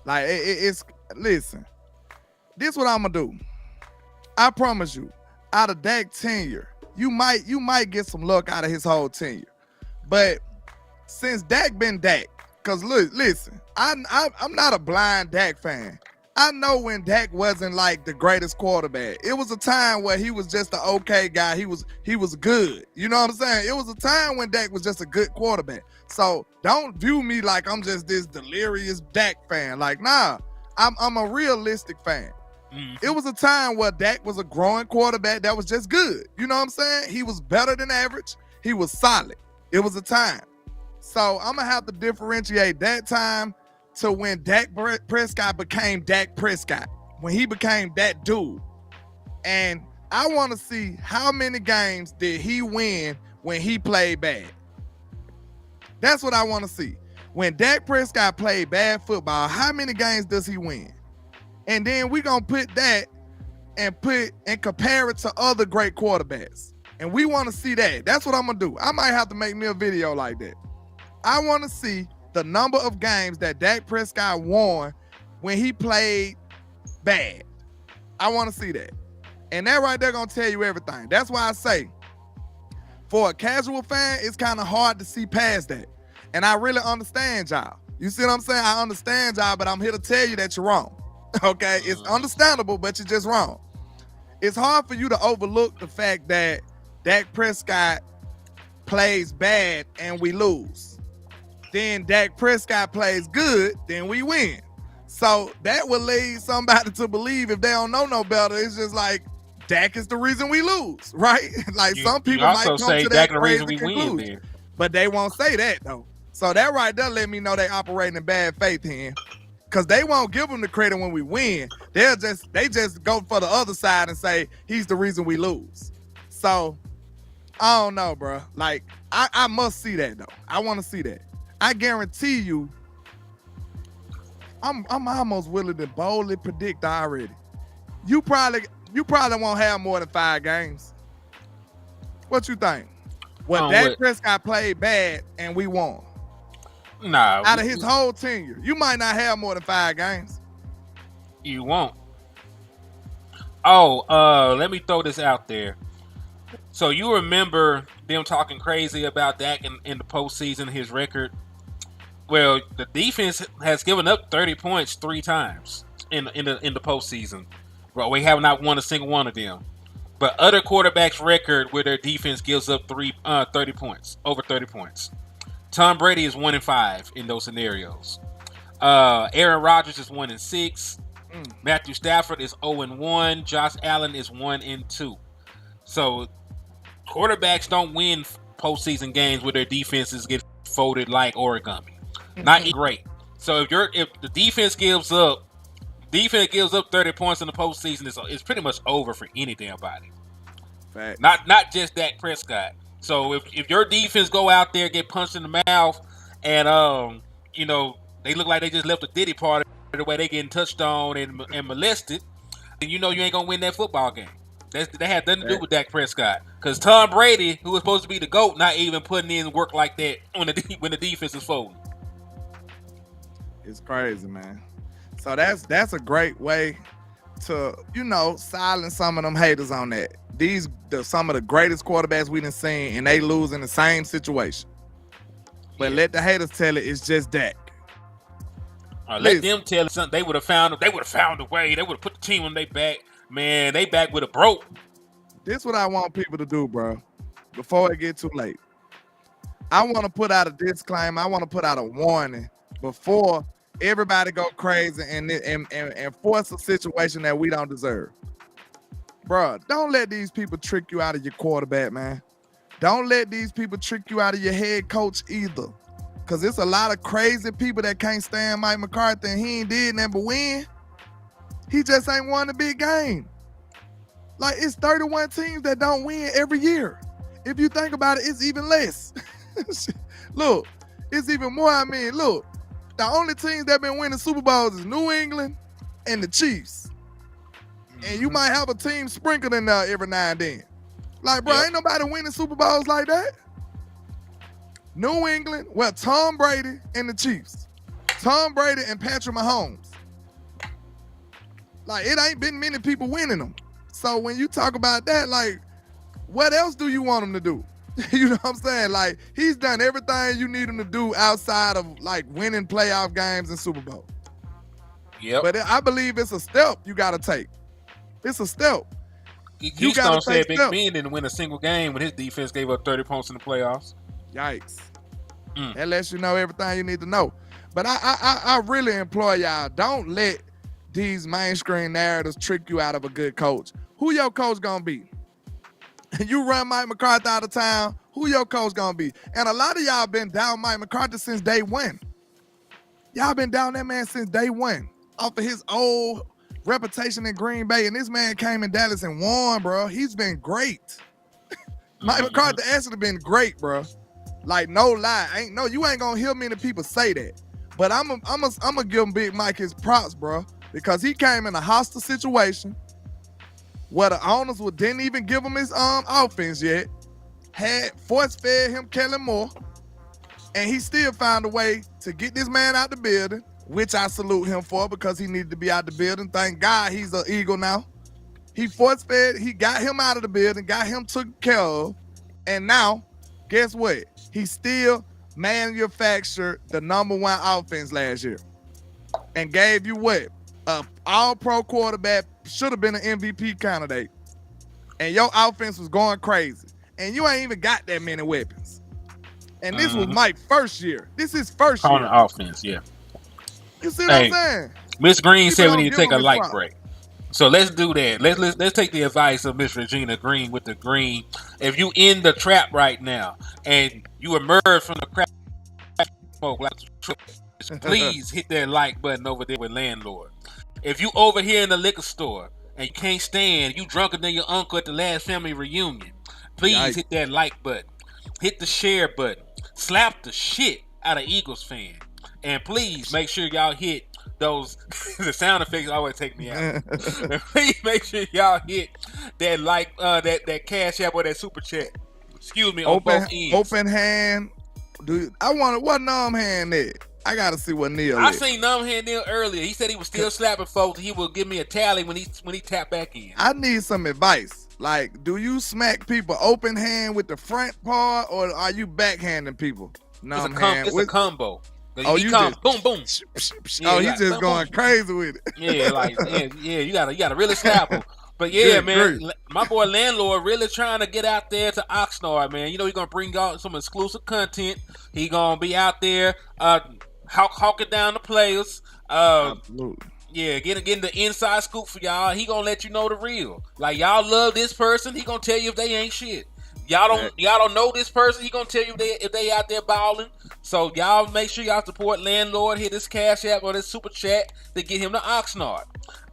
Like listen, this is what I'm gonna do. I promise you, out of Dak tenure, you might get some luck out of his whole tenure. But since Dak been Dak, because listen, I'm not a blind Dak fan. I know when Dak wasn't like the greatest quarterback. It was a time where he was just an okay guy. He was good. You know what I'm saying? It was a time when Dak was just a good quarterback. So don't view me like I'm just this delirious Dak fan. Like, nah, I'm a realistic fan. It was a time where Dak was a growing quarterback that was just good. You know what I'm saying? He was better than average. He was solid. It was a time. So I'm going to have to differentiate that time to when Dak Prescott became Dak Prescott, when he became that dude. And I want to see how many games did he win when he played bad. That's what I want to see. When Dak Prescott played bad football, how many games does he win? And then we're going to put that and compare it to other great quarterbacks. And we want to see that. That's what I'm going to do. I might have to make me a video like that. I want to see the number of games that Dak Prescott won when he played bad. I want to see that. And that right there going to tell you everything. That's why I say, for a casual fan, it's kind of hard to see past that. And I really understand y'all. You see what I'm saying? I understand y'all, but I'm here to tell you that you're wrong. Okay? It's understandable, but you're just wrong. It's hard for you to overlook the fact that Dak Prescott plays bad and we lose. Then Dak Prescott plays good, then we win. So that would lead somebody to believe, if they don't know no better, it's just like Dak is the reason we lose, right? Like some people might come to that crazy conclusion, but they won't say that though. So that right there let me know they operating in bad faith here. Because they won't give them the credit when we win. They just go for the other side and say he's the reason we lose. So I don't know, bro. Like I must see that though. I want to see that. I guarantee you, I'm almost willing to boldly predict already. You probably won't have more than 5 games. What you think? Dak Prescott played bad and we won. Nah. Out of his whole tenure, you might not have more than 5 games. You won't. Oh, let me throw this out there. So you remember them talking crazy about Dak in the postseason, his record? Well, the defense has given up 30 points 3 times in the postseason. Well, we have not won a single one of them. But other quarterbacks' record where their defense gives up 30 points, over 30 points. Tom Brady is 1-5 in those scenarios. Aaron Rodgers is 1-6. Matthew Stafford is 0-1. Josh Allen is 1-2. So quarterbacks don't win postseason games where their defenses get folded like origami. Not great. So if the defense gives up 30 points in the postseason, it's pretty much over for any damn body. Fact. Not just Dak Prescott. So if your defense go out there, get punched in the mouth, and they look like they just left a Diddy party the way they getting touched on and molested, then you ain't gonna win that football game. That had nothing to do with Dak Prescott, because Tom Brady, who was supposed to be the GOAT, not even putting in work like that when the defense is folding. It's crazy, man. So that's a great way to silence some of them haters on that. Some of the greatest quarterbacks we done seen, and they lose in the same situation. But let the haters tell it it's just Dak. Let them tell it something. They would have found a way. They would have put the team on their back. Man, they back with a broke. This is what I want people to do, bro. Before it get too late, I want to put out a disclaimer. I want to put out a warning before everybody go crazy and force a situation that we don't deserve. Bro, don't let these people trick you out of your quarterback, man. Don't let these people trick you out of your head coach either. Because it's a lot of crazy people that can't stand Mike McCarthy, and he ain't did nothing but win. He just ain't won a big game. Like, it's 31 teams that don't win every year. If you think about it, it's even less. Look, it's even more. Look, the only teams that been winning Super Bowls is New England and the Chiefs. And you might have a team sprinkled in there every now and then. Like, bro, ain't nobody winning Super Bowls like that. New England, Tom Brady and the Chiefs. Tom Brady and Patrick Mahomes. Like, it ain't been many people winning them. So when you talk about that, like, what else do you want him to do? You know what I'm saying? Like, he's done everything you need him to do outside of, like, winning playoff games and Super Bowl. Yep. But I believe it's a step you got to take. It's a step. Houston said Big Ben didn't win a single game when his defense gave up 30 points in the playoffs. Yikes. That lets you know everything you need to know. But I really implore y'all, don't let these mainstream narratives trick you out of a good coach. Who your coach gonna be? You run Mike McCarthy out of town, who your coach gonna be? And a lot of y'all been down Mike McCarthy since day one. Y'all been down that man since day one. Off of his old reputation in Green Bay. And this man came in Dallas and won, bro. He's been great. Mike McCarthy actually been great, bro. Like, no lie. You ain't gonna hear many people say that. But I'm gonna give Big Mike his props, bro. Because he came in a hostile situation where the owners didn't even give him his offense yet. Had force-fed him Kellen Moore. And he still found a way to get this man out the building, which I salute him for because he needed to be out the building. Thank God he's an Eagle now. He force-fed, he got him out of the building, got him taken care of. And now, guess what? He still manufactured the #1 offense last year. And gave you what? All-pro quarterback, should have been an MVP candidate. And your offense was going crazy. And you ain't even got that many weapons. And this was Mike's first year. This is first year. On the offense, yeah. You see what I'm saying? Miss Green said we need to take a light break. So let's do that. Let's take the advice of Miss Regina Green with the green. If you in the trap right now and you emerge from the crap smoke like please hit that like button over there with LandLord. If you over here in the liquor store and you can't stand, you drunker than your uncle at the last family reunion, please hit that like button. Hit the share button. Slap the shit out of Eagles fan. And please make sure y'all hit those the sound effects always take me out. Please make sure y'all hit that like that cash app or that super chat. Excuse me, on both ends. Open hand. Dude, I want what numb hand is. I gotta see what Neil I is. seen numb hand Neil earlier. He said he was still slapping folks. He will give me a tally when he tap back in. I need some advice. Like, do you smack people open hand with the front part, or are you backhanding people? It's a combo. Oh, you just boom boom. Yeah, he's just going crazy with it. Yeah, you gotta really slap him. But yeah, man, my boy LandLord really trying to get out there to Oxnard, man. You know, he's gonna bring out some exclusive content. He gonna be out there hawking down the players. Absolutely. Yeah, getting the inside scoop for y'all. He gonna let you know the real. Like, y'all love this person, he gonna tell you if they ain't shit. Y'all don't know this person, he gonna tell you if they out there balling. So y'all make sure y'all support LandLord. Hit this cash app or this super chat to get him to Oxnard.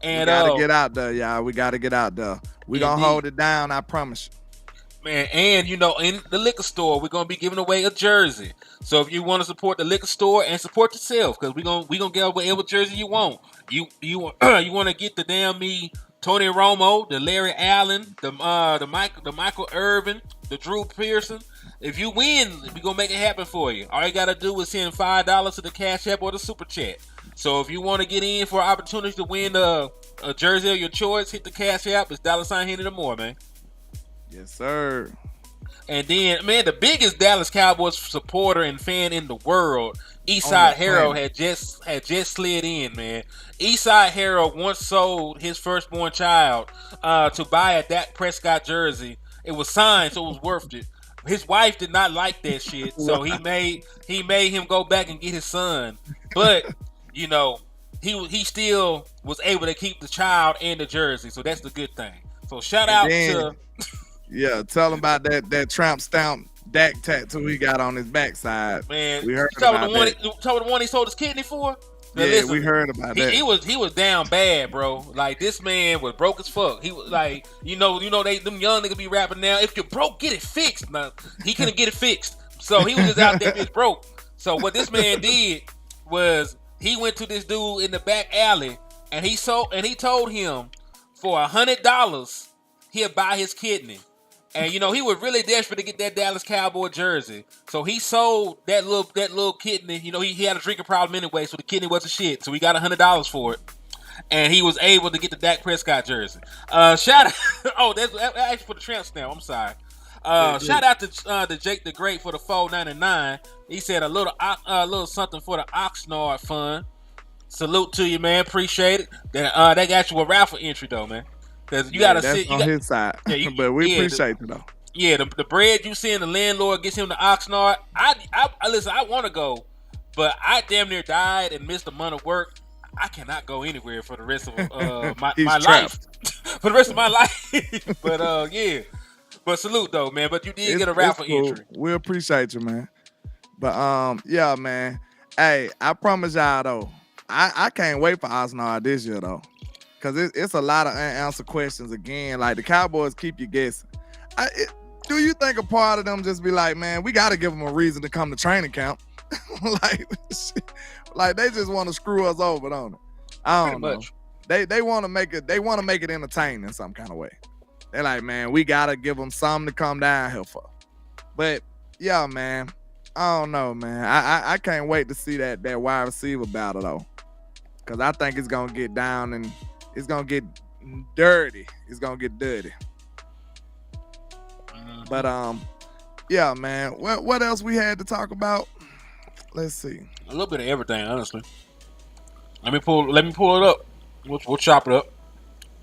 And we gotta get out there, y'all. We gotta get out there. We gonna hold it down, I promise you. Man, and you know, in the liquor store, we're gonna be giving away a jersey. So if you want to support the liquor store and support yourself, because we gonna give away whatever jersey you want. You want to get the damn me Tony Romo, the Larry Allen, the Michael Irvin, the Drew Pearson. If you win, we gonna make it happen for you. All you gotta do is send $5 to the Cash App or the Super Chat. So if you want to get in for an opportunity to win a jersey of your choice, hit the Cash App. It's $Henry or more, man. Yes, sir. And then, man, the biggest Dallas Cowboys supporter and fan in the world, Eastside Harold, had just slid in, man. Eastside Harold once sold his firstborn child to buy a Dak Prescott jersey. It was signed, so it was worth it. His wife did not like that shit, so he made him go back and get his son. But you know, he still was able to keep the child and the jersey, so that's the good thing. So shout out to. Yeah, tell him about that tramp stamp Dak tattoo he got on his backside. Man, we heard about that. The one he sold his kidney for? Now, listen, we heard about that. He was down bad, bro. Like, this man was broke as fuck. He was like, you know, them young niggas be rapping now. If you're broke, get it fixed. Now, he couldn't get it fixed, so he was just out there just broke. So what this man did was he went to this dude in the back alley and he told him for $100 he'll buy his kidney. And you know, he was really desperate to get that Dallas Cowboy jersey. So he sold that little kidney. You know, he had a drinking problem anyway, so the kidney wasn't shit. So he got $100 for it. And he was able to get the Dak Prescott jersey. Shout out. Oh, that's actually for the tramp stamp. I'm sorry. Shout out to Jake the Great for the $4.99. He said a little something for the Oxnard fund. Salute to you, man. Appreciate it. They got you a raffle entry though, man. Cause you gotta sit on his side. Yeah, but we appreciate it though. Yeah, the bread you send the LandLord gets him to Oxnard. I listen. I want to go, but I damn near died and missed a month of work. I cannot go anywhere for the rest of my life. For the rest of my life. But yeah. But salute though, man. But you did get a raffle entry. We appreciate you, man. But yeah, man. Hey, I promise y'all though, I can't wait for Oxnard this year though. Cause it's a lot of unanswered questions again. Like the Cowboys keep you guessing. Do you think a part of them just be like, man, we got to give them a reason to come to training camp? like they just want to screw us over, don't it? I don't know. They want to make it. They want to make it entertaining in some kind of way. They're like, man, we gotta give them something to come down here for. But yeah, man, I don't know, man. I can't wait to see that wide receiver battle though, cause I think it's gonna get down and. It's gonna get dirty. It's gonna get dirty. But yeah, man. What else we had to talk about? Let's see. A little bit of everything, honestly. Let me pull it up. We'll chop it up.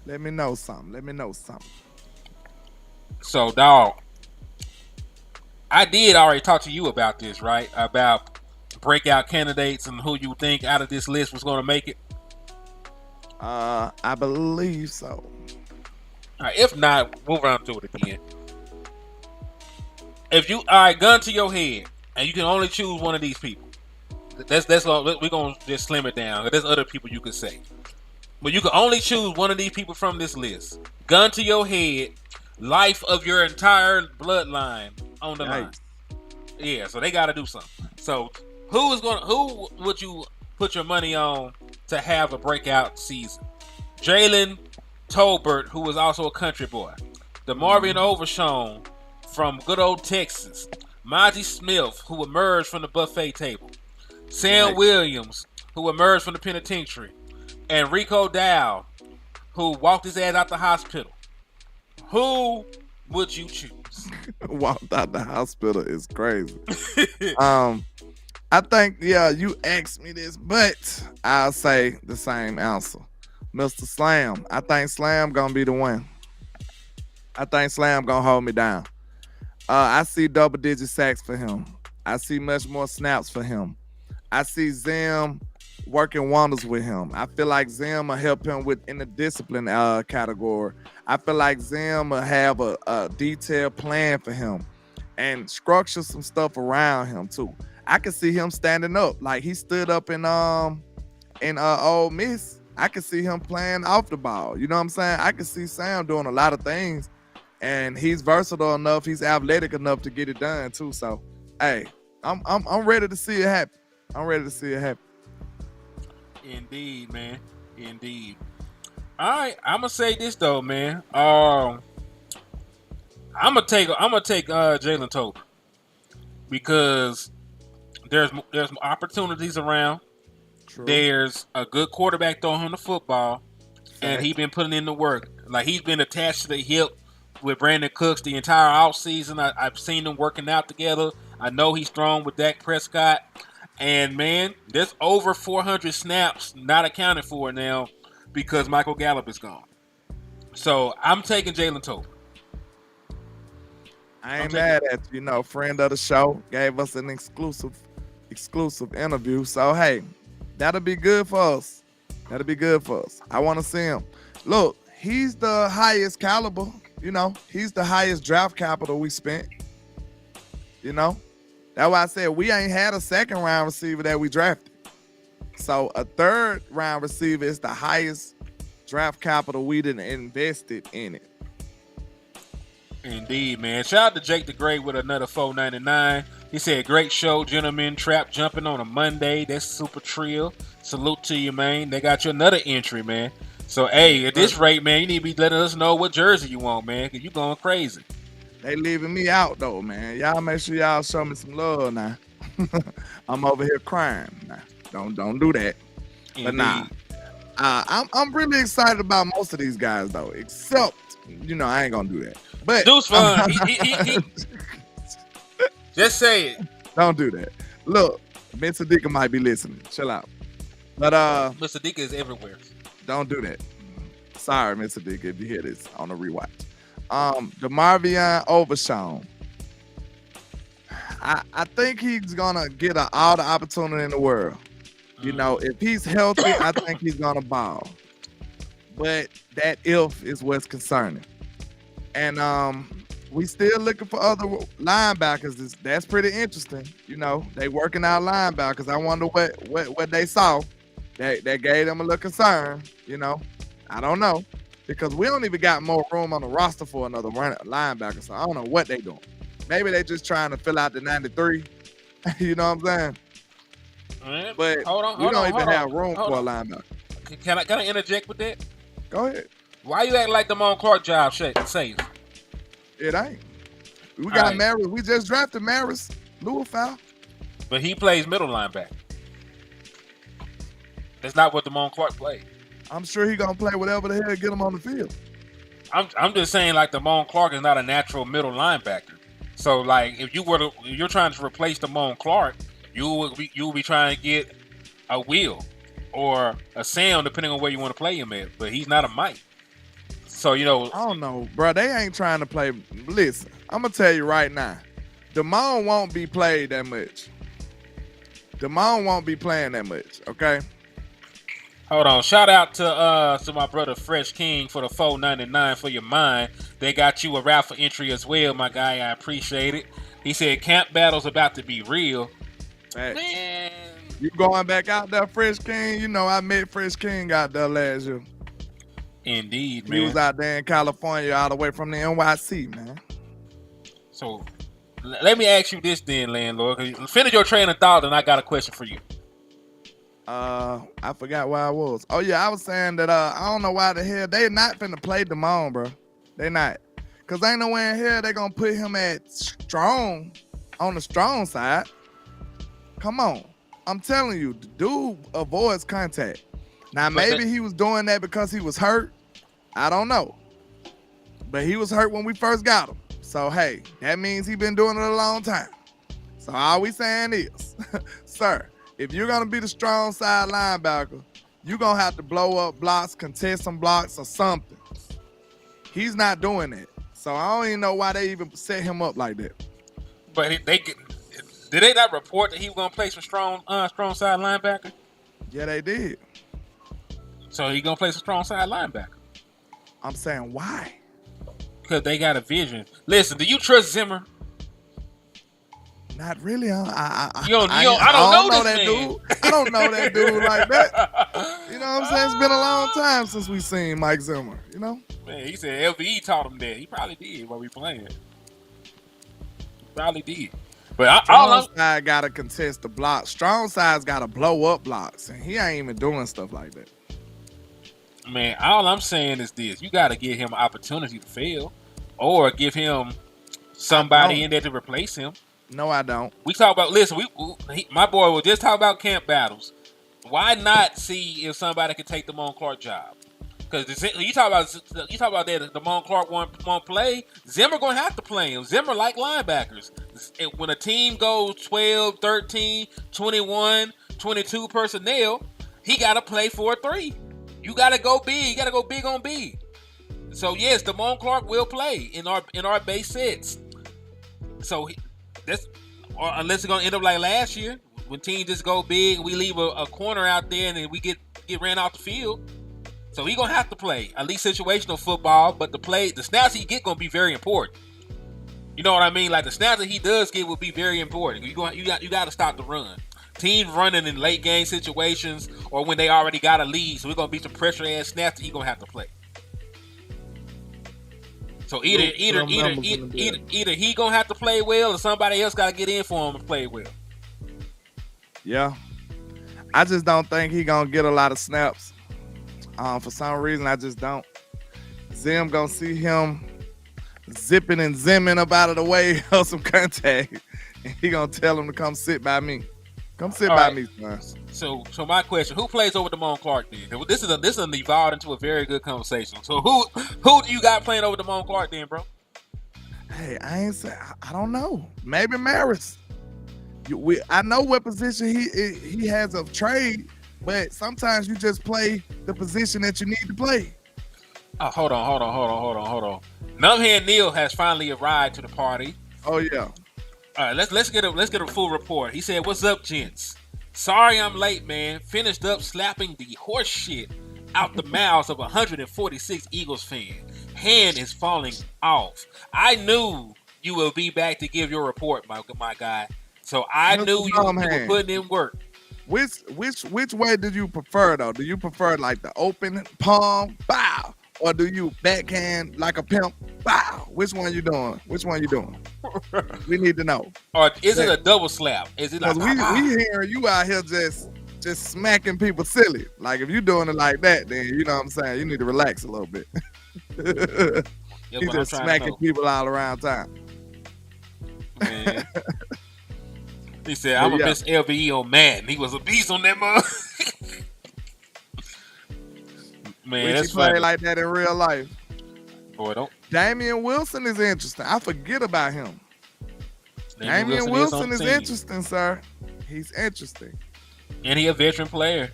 Let me know something. So, dog, I did already talk to you about this, right? About breakout candidates and who you think out of this list was going to make it. I believe so. All right, if not, we'll run through it again. If you gun to your head and you can only choose one of these people, we're gonna just slim it down. There's other people you could say, but you can only choose one of these people from this list. Gun to your head, life of your entire bloodline on the line. Yeah, so they got to do something. So who would you put your money on to have a breakout season? Jalen Tolbert, who was also a country boy. DeMarvion Overshown from good old Texas. Monty Smith, who emerged from the buffet table. Sam Williams, who emerged from the penitentiary. And Rico Dow, who walked his ass out the hospital. Who would you choose? Walked out the hospital is crazy. I think, you asked me this, but I'll say the same answer. Mr. Slam. I think Slam gonna be the one. I think Slam gonna hold me down. I see double-digit sacks for him. I see much more snaps for him. I see Zim working wonders with him. I feel like Zim will help him in the discipline category. I feel like Zim will have a detailed plan for him and structure some stuff around him too. I can see him standing up like he stood up in Ole Miss. I can see him playing off the ball. You know what I'm saying? I can see Sam doing a lot of things, and he's versatile enough. He's athletic enough to get it done too. So, hey, I'm ready to see it happen. I'm ready to see it happen. Indeed, man. Indeed. All right, I'm gonna say this though, man. I'm gonna take Jalen Tolbert because there's opportunities around. True. There's a good quarterback throwing him the football, and he's been putting in the work. Like he's been attached to the hip with Brandon Cooks the entire offseason. I've seen them working out together. I know he's strong with Dak Prescott. And, man, there's over 400 snaps not accounted for now because Michael Gallup is gone. So, I'm taking Jalen Tolbert. I ain't mad at you. Friend of the show gave us an exclusive interview. So, hey, that'll be good for us. That'll be good for us. I want to see him. Look, he's the highest caliber. He's the highest draft capital we spent. That's why I said we ain't had a second-round receiver that we drafted. So a third-round receiver is the highest draft capital we done invested in it. Indeed, man. Shout out to Jake the Great with another $4.99. He said, great show, gentlemen. Trap jumping on a Monday. That's super trill. Salute to you, man. They got you another entry, man. So, hey, at this rate, man, you need to be letting us know what jersey you want, man, because you going crazy. They leaving me out though, man. Y'all make sure y'all show me some love now. I'm over here crying now. Don't do that. Indeed. But nah, I'm really excited about most of these guys though, except I ain't gonna do that. But Deuce fun. He just say it. Don't do that. Look, Mr. Dicka might be listening. Chill out. But Mr. Dicka is everywhere. Don't do that. Sorry, Mr. Dicka, if you hear this on the rewatch. DeMarvion Overshown. I think he's gonna get all the opportunity in the world. If he's healthy, I think he's gonna ball. But that if is what's concerning. And we still looking for other linebackers. That's pretty interesting. They working out linebackers. I wonder what they saw that gave them a little concern. I don't know. Because we don't even got more room on the roster for another linebacker. So I don't know what they doing. Maybe they just trying to fill out the 93. You know what I'm saying? Right. But we don't even have room for a linebacker. Can I interject with that? Go ahead. Why you acting like the Damone Clark job safe? It ain't. We got Maris. We just drafted Maris Louisville. But he plays middle linebacker. That's not what Damone Clark played. I'm sure he's going to play whatever the hell get him on the field. I'm just saying, like, Damone Clark is not a natural middle linebacker. So, like, if you're trying to replace Damone Clark, you will be trying to get a Will or a Sam, depending on where you want to play him at. But he's not a Mike. So, I don't know, bro. They ain't trying to play. Listen, I'm going to tell you right now. Damone won't be played that much. Damone won't be playing that much, okay? Hold on. Shout out to my brother Fresh King for the $4.99 for your mind. They got you a raffle entry as well, my guy. I appreciate it. He said camp battle's about to be real. Hey. Man, You going back out there, Fresh King? You know, I met Fresh King out there last year. Indeed, He man. was out there in California, all the way from the NYC, man. So let me ask you this then, landlord. Finish your train of thought, and I got a question for you. I forgot where I was. Oh yeah, I was saying that I don't know why the hell they not finna play Damone, bro. They not. Cause ain't no way in hell they gonna put him at strong on the strong side. Come on. I'm telling you, the dude avoids contact. Now maybe he was doing that because he was hurt. I don't know. But he was hurt when we first got him. So hey, that means he been doing it a long time. So all we saying is, sir, if you're gonna be the strong side linebacker, you're gonna have to blow up blocks, contest some blocks or something. He's not doing that. So I don't even know why they even set him up like that. But did they not report that he was gonna play some strong side linebacker? Yeah, they did. So he gonna play some strong side linebacker. I'm saying why? Because they got a vision. Listen, do you trust Zimmer? Not really. I don't know that this man. dude. I don't know that dude like that. You know what I'm saying? It's been a long time since we seen Mike Zimmer. You know? Man, he said LVE taught him that. He probably did while we playing. Probably did. But strong side gotta contest the block. Strong side's gotta blow up blocks, and he ain't even doing stuff like that. Man, all I'm saying is this: you gotta give him an opportunity to fail, or give him somebody in there to replace him. No, I don't. We talk about my boy will just talk about camp battles. Why not see if somebody can take the Damone Clark job? Because you talk about that Damone Clark won't play. Zimmer gonna have to play him. Zimmer like linebackers. When a team goes 12, 13, 21, 22 personnel, he gotta play 4-3. You gotta go big. You gotta go big on B. So yes, Damone Clark will play in our base sets. So unless it's gonna end up like last year, when teams just go big and we leave a corner out there and then we get ran off the field. So he gonna have to play at least situational football, but the snaps he get gonna be very important. You know what I mean? Like the snaps that he does get will be very important. You got to stop the run. Teams running in late game situations or when they already got a lead, so we're gonna be some pressure ass snaps that he gonna have to play. So either he gonna have to play well, or somebody else gotta get in for him and play well. Yeah, I just don't think he gonna get a lot of snaps. For some reason, I just don't. Zim gonna see him zipping and zimming up out of the way of some contact, and he gonna tell him to come sit by me. Come sit by me, son. So my question: who plays over Damone Clark then? This is evolved into a very good conversation. So who do you got playing over Damone Clark then, bro? Hey, I don't know. Maybe Maris. I know what position he has of trade, but sometimes you just play the position that you need to play. Oh, hold on. Numbhead Neil has finally arrived to the party. Oh yeah. All right, let's get a full report. He said, "What's up, gents? Sorry I'm late, man. Finished up slapping the horse shit out the mouths of 146 Eagles fan. Hand is falling off. I knew you will be back to give your report, my guy. So I knew you were putting in work." Which way did you prefer though? Do you prefer like the open palm, bow, or do you backhand like a pimp, bow? Which one you doing? We need to know. Or is it a double slap? Is it like we hearing you out here just smacking people silly? Like if you doing it like that, then you know what I'm saying. You need to relax a little bit. He's just smacking people all around town. Man. He said, "I'm a miss LVE on Madden. He was a beast on that mug." Man, that's funny. Play like that in real life. Boy, don't. Damian Wilson is interesting. I forget about him. Damian Wilson is interesting, sir. He's interesting. And he a veteran player.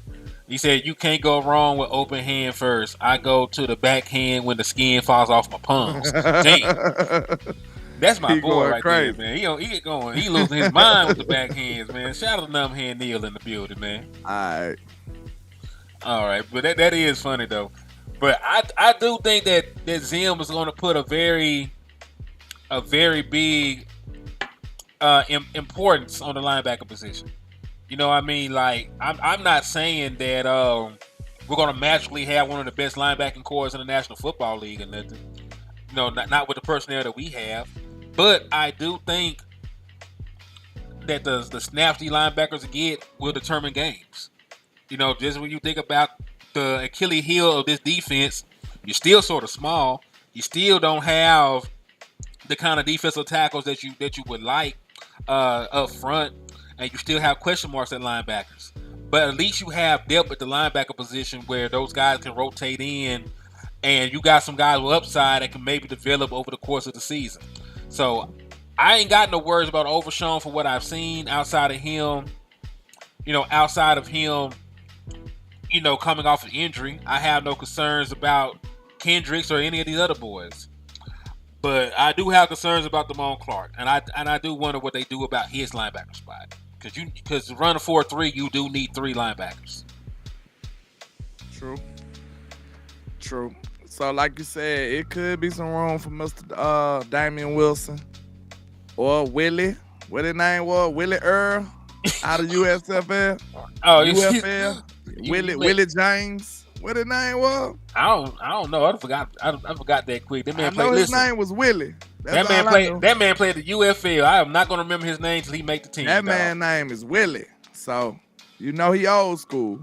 He said, "You can't go wrong with open hand first. I go to the backhand when the skin falls off my palms." Damn. That's my boy right there, man. He get going. He losing his mind with the backhands, man. Shout out to Numbhead Neil in the building, man. All right. But that is funny though. But I do think that Zim is going to put a very big importance on the linebacker position. You know what I mean? Like, I'm not saying that we're gonna magically have one of the best linebacking cores in the National Football League or nothing. You know, not with the personnel that we have. But I do think that the snaps the linebackers get will determine games. You know, just when you think about the Achilles heel of this defense, you're still sort of small. You still don't have the kind of defensive tackles that you would like up front, and you still have question marks at linebackers. But at least you have depth at the linebacker position where those guys can rotate in, and you got some guys with upside that can maybe develop over the course of the season. So I ain't got no worries about Overshown for what I've seen outside of him. You know, coming off an injury. I have no concerns about Kendricks or any of these other boys. But I do have concerns about Damone Clark. And I do wonder what they do about his linebacker spot. Because to run a 4-3, you do need 3 linebackers. True. So like you said, it could be some room for Mr. Damian Wilson. Or Willie. What his name was? Willie Earl out of USFL. Oh, UFL. Willie James. What his name was? I don't know. I forgot that quick. That man I know his name was Willie. That man played the UFL. I am not gonna remember his name till he make the team. That man's name is Willie. So you know he old school.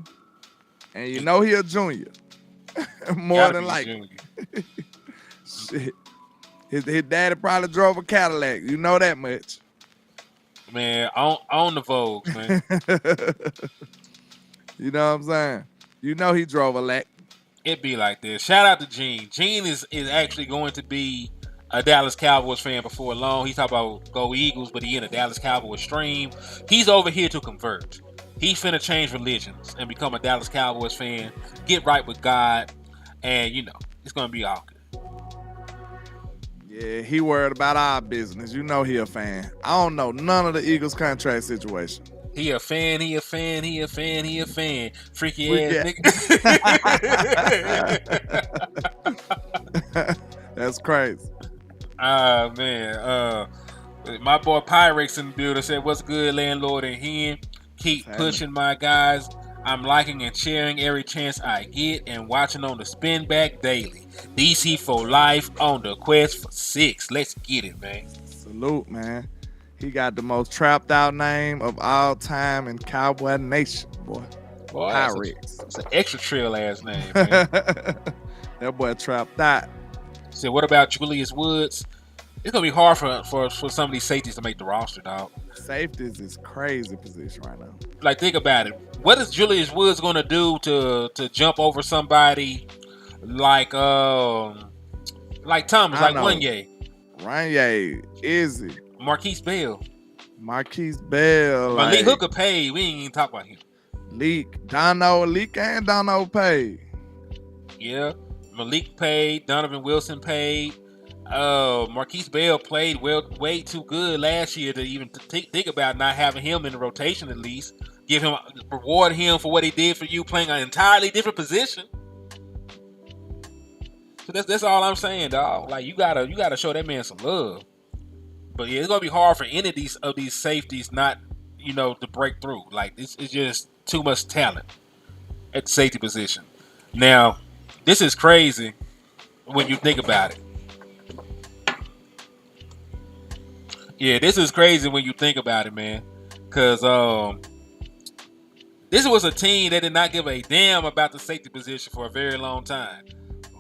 And you know he a junior. More than likely. Shit. His daddy probably drove a Cadillac. You know that much. Man, on the Vogue, man. You know what I'm saying? You know he drove a Lac. It be like this. Shout out to Gene. Gene is actually going to be a Dallas Cowboys fan before long. He's talking about go Eagles, but he in a Dallas Cowboys stream. He's over here to convert. He's finna change religions and become a Dallas Cowboys fan. Get right with God. And, you know, it's going to be all good. Yeah, he worried about our business. You know he a fan. I don't know none of the Eagles contract situation. He a fan. Freaky ass nigga. That's crazy. Man. My boy Pyrex in the building said, what's good, landlord and hen? Keep pushing my guys. I'm liking and sharing every chance I get and watching on the spin back daily. DC for life on the quest for 6. Let's get it, man. Salute, man. He got the most trapped out name of all time in Cowboy Nation, boy. Pyrex. It's an extra trail ass name, man. That boy trapped out. So what about Julius Woods? It's gonna be hard for some of these safeties to make the roster, dog. Safeties is crazy position right now. Like, think about it. What is Julius Woods gonna do to jump over somebody like Thomas, like Wanye, Izzy, Marquise Bell, Malik Hooker paid. We ain't even talk about him. Leak and Dono paid. Yeah, Malik paid. Donovan Wilson paid. Marquise Bell played way too good last year to even think about not having him in the rotation at least. Reward him for what he did for you, playing an entirely different position. So that's all I'm saying, dog. Like, you gotta show that man some love. But yeah, it's gonna be hard for any of these safeties not, to break through. Like, it's just too much talent at the safety position. Now, this is crazy when you think about it. Yeah, this is crazy when you think about it, man. Because this was a team that did not give a damn about the safety position for a very long time.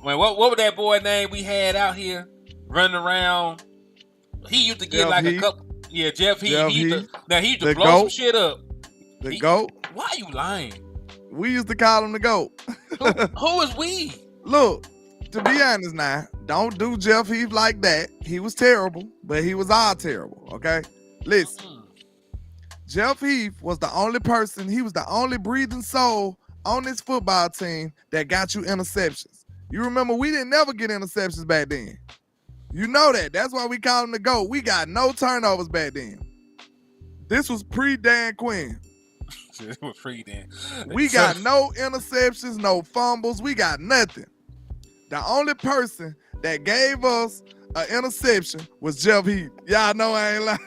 Man, what was that boy name we had out here running around? He used to get Jeff Heath. a couple. Yeah, Jeff Heath. He used to blow GOAT. some shit up. The GOAT. Why are you lying? We used to call him the GOAT. Who is we? Look, to be honest now, don't do Jeff Heath like that. He was terrible, but he was all terrible, okay? Listen, Jeff Heath was the only person, he was the only breathing soul on this football team that got you interceptions. You remember, we didn't never get interceptions back then. You know that. That's why we call him the GOAT. We got no turnovers back then. This was pre-Dan Quinn. It was pre-Dan. We got no interceptions, no fumbles. We got nothing. The only person that gave us an interception was Jeff Heath. Y'all know I ain't lying.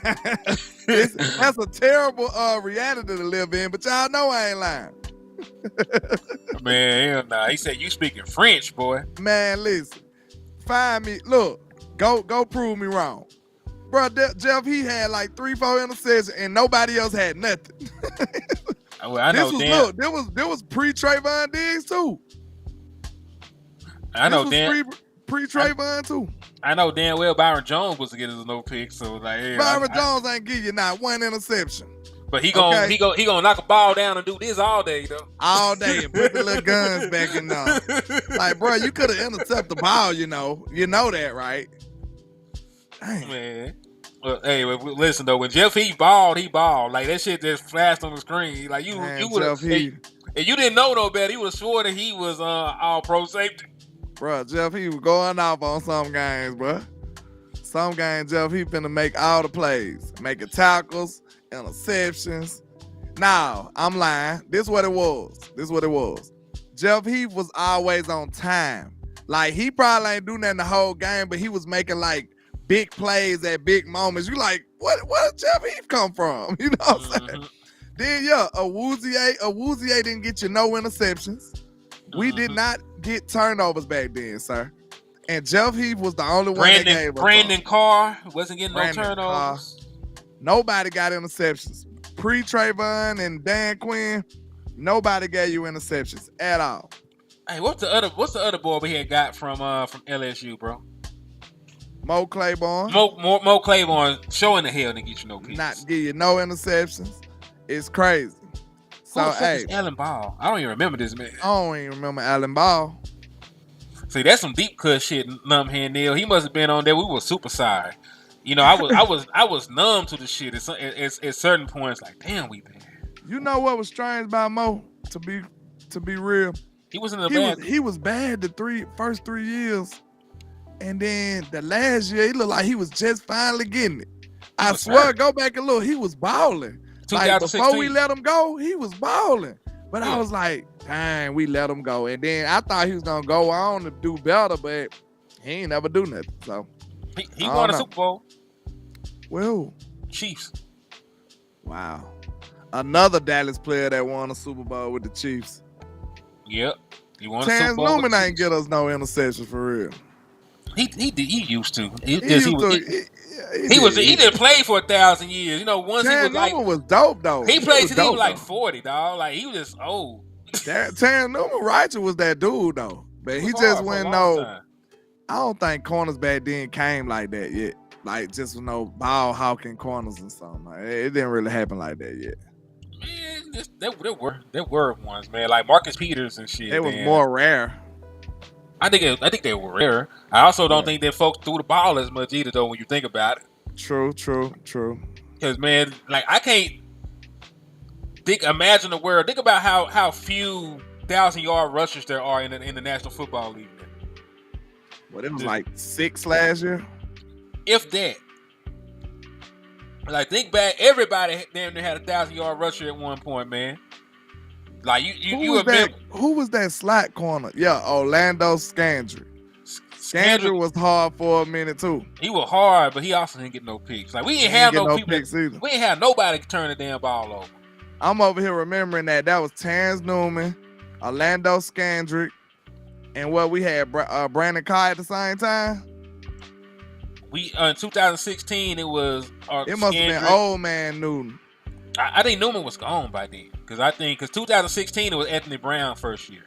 That's a terrible reality to live in, but y'all know I ain't lying. Man, hell nah. He said you speaking French, boy. Man, listen. Find me. Look, go prove me wrong. Bro, Jeff Heath had like 3-4 interceptions and nobody else had nothing. Well, I know there was pre-Trayvon Diggs too. I know Dan. Pre-Trayvon too. I know damn well Byron Jones was to get his no pick, so like yeah, Byron Jones ain't give you not one interception. But he gonna knock a ball down and do this all day though. All day and put the little guns back in there. Like, bro, you could have intercepted the ball, you know. You know that, right? Dang. Man. Well, hey, listen though, when Jeff Heath balled, he balled. Like that shit just flashed on the screen. Like you would have, and you didn't know no better. You would have swore that he was all pro safety. Bro, Jeff Heath was going off on some games, bro. Some games, Jeff Heath finna make all the plays, making tackles, interceptions. Now, I'm lying. This is what it was. Jeff Heath was always on time. Like, he probably ain't do nothing the whole game, but he was making, like, big plays at big moments. You like, where did Jeff Heath come from? You know what I'm saying? Then, yeah, Awuzie didn't get you no interceptions. We did not get turnovers back then, sir. And Jeff Heath was the only one that gave us. Brandon Carr wasn't getting no turnovers. Nobody got interceptions. Pre-Trayvon and Dan Quinn, nobody gave you interceptions at all. Hey, what's the other boy we had got from LSU, bro? Mo Claiborne. Mo Claiborne showing the hell to get you no picks. Not give you no interceptions. It's crazy. So, hey, Allen Ball. I don't even remember this man. I don't even remember Allen Ball. See, that's some deep cut shit, Numbhead Neil. He must have been on there. We were super sorry. You know, I was numb to the shit at certain points. Like, damn, we bad. You know what was strange about Mo? To be real, he was in the bad. He was bad the first 3 years, and then the last year he looked like he was just finally getting it. I swear, go back and look. He was balling. Like, before we let him go, he was balling. But I was like, dang, we let him go. And then I thought he was going to go on to do better, but he ain't never do nothing. So he won a Super Bowl. Well, Chiefs. Wow. Another Dallas player that won a Super Bowl with the Chiefs. Yep. He won a Terrence Super Bowl. Newman ain't get us no interceptions for real. He used to. He didn't play for 1,000 years. You know, once Terrence he was like, Newman was dope though. He played till he was like 40, dog. Like he was just old. Terrence Newman Righteous was that dude though, but he just went no. I don't think corners back then came like that yet. Like just no ball hawking corners and something. Like, it didn't really happen like that yet. Man, there were ones, man. Like Marcus Peters and shit. It was more rare. I think they were rare. I also don't think that folks threw the ball as much either, though. When you think about it. True. Because man, like I can't imagine the world. Think about how few 1,000-yard rushers there are in the National Football League. Well, it was like 6 last year. If that. Like think back, everybody damn near had a 1,000-yard rusher at one point, man. Like who was that slot corner? Yeah, Orlando Scandrick. Scandrick was hard for a minute too. He was hard, but he also didn't get no picks. Like we didn't have no picks either. We didn't have nobody to turn the damn ball over. I'm over here remembering that was Terrence Newman, Orlando Scandrick, and what we had Brandon Carr at the same time. We in 2016 it was. It must have been old man Newton. I think Newman was gone by then because 2016 it was Anthony Brown first year.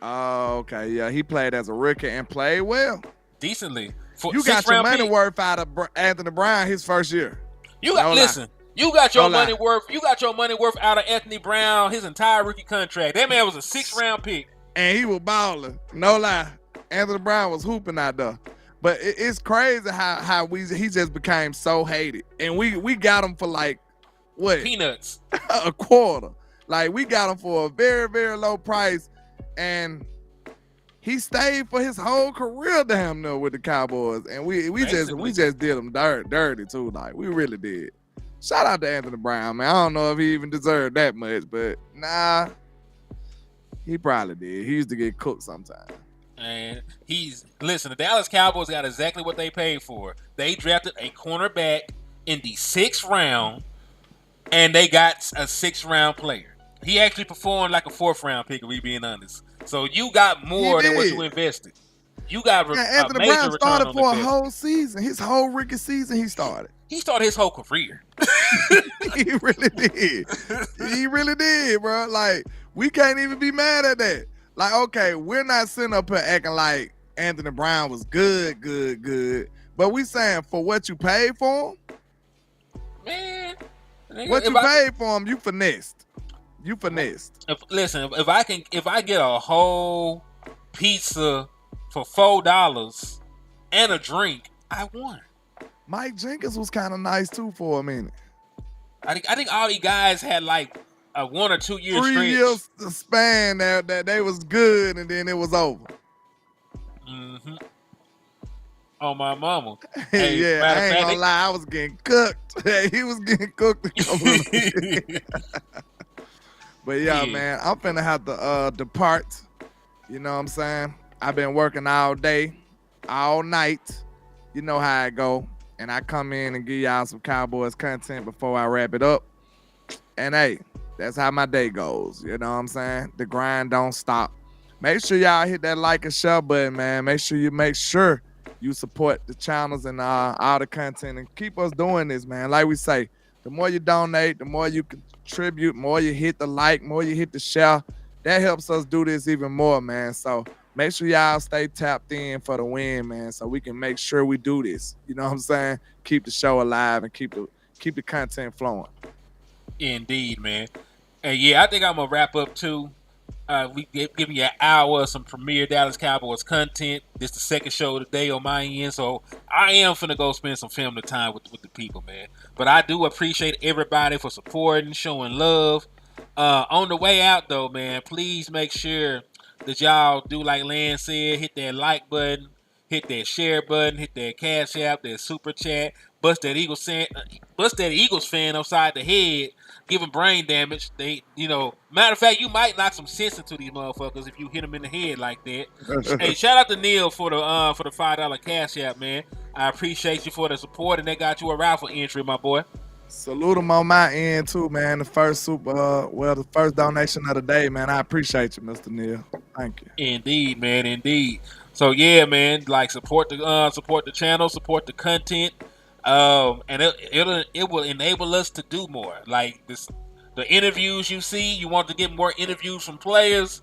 Oh, okay, yeah, he played as a rookie and played well, decently. You got your money worth out of Anthony Brown his first year. You got You got your money worth. You got your money worth out of Anthony Brown his entire rookie contract. That man was a 6th-round pick, and he was balling. No lie, Anthony Brown was hooping out there. But it's crazy how he just became so hated, and we got him for like what? Peanuts. A quarter. Like we got him for a very, very low price, and he stayed for his whole career damn near with the Cowboys, and we just did him dirty too. Like we really did. Shout out to Anthony Brown, man. I don't know if he even deserved that much, but nah, he probably did. He used to get cooked sometimes. And listen, the Dallas Cowboys got exactly what they paid for. They drafted a cornerback in the 6th round, and they got a 6th round player. He actually performed like a 4th round pick, if we being honest. So you got more than what you invested. You got Anthony a major Brown return started on for a investment. whole season. His whole rookie season, he started. He started his whole career. He really did. He really did, bro. Like, we can't even be mad at that. Like, okay, we're not sitting up here acting like Anthony Brown was good. But we saying for what you paid for him, Man, what you paid for him, you finessed. You finessed. If I get a whole pizza for $4 and a drink, I won. Mike Jenkins was kind of nice too for a minute. I think all these guys had like a 1 or 2 year 3 stretch. years span that they was good and then it was over. Mm-hmm. On my mama. Hey, yeah, I ain't gonna lie, I was getting cooked. Hey, he was getting cooked a couple of But yeah, man, I'm finna have to depart. You know what I'm saying? I've been working all day, all night. You know how it go. And I come in and give y'all some Cowboys content before I wrap it up. And hey, that's how my day goes. You know what I'm saying? The grind don't stop. Make sure y'all hit that like and share button, man. Make sure you support the channels and all the content and keep us doing this, man. Like we say, the more you donate, the more you contribute, more you hit the like, more you hit the share. That helps us do this even more, man. So make sure y'all stay tapped in for the win, man, so we can make sure we do this. You know what I'm saying? Keep the show alive and keep the content flowing. Indeed, man. And yeah, I think I'm gonna wrap up too. We giving you an hour of some premier Dallas Cowboys content. This is the second show of the day on my end, so I am finna go spend some family time with the people, man. But I do appreciate everybody for supporting, showing love. On the way out, though, man, please make sure that y'all do like Land said, hit that like button, hit that share button, hit that Cash App, that Super Chat, bust that Eagles fan upside the head, give them brain damage. Matter of fact, you might knock some sense into these motherfuckers if you hit them in the head like that. Hey, shout out to Neil for the $5 Cash App, man. I appreciate you for the support, and they got you a raffle entry, my boy. Salute them on my end too, man. The first the first donation of the day, man. I appreciate you, Mr. Neil. Thank you. Indeed, man. Indeed. So yeah, man. Like support the channel, support the content, and it will enable us to do more. Like the interviews you see, you want to get more interviews from players.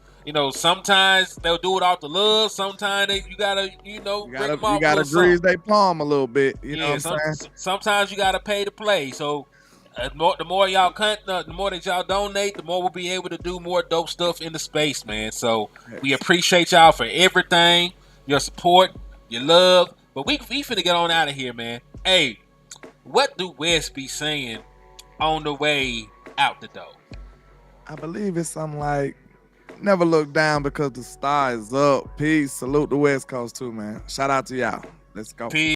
Sometimes they'll do it off the love. Sometimes you gotta grease their palm a little bit. You know what I'm saying? Sometimes you gotta pay to play. So the more y'all the more that y'all donate, the more we'll be able to do more dope stuff in the space, man. So we appreciate y'all for everything, your support, your love. But we finna get on out of here, man. Hey, what do West be saying on the way out the door? I believe it's something like, never look down because the star is up. Peace. Salute the West Coast too, man. Shout out to y'all. Let's go. Peace.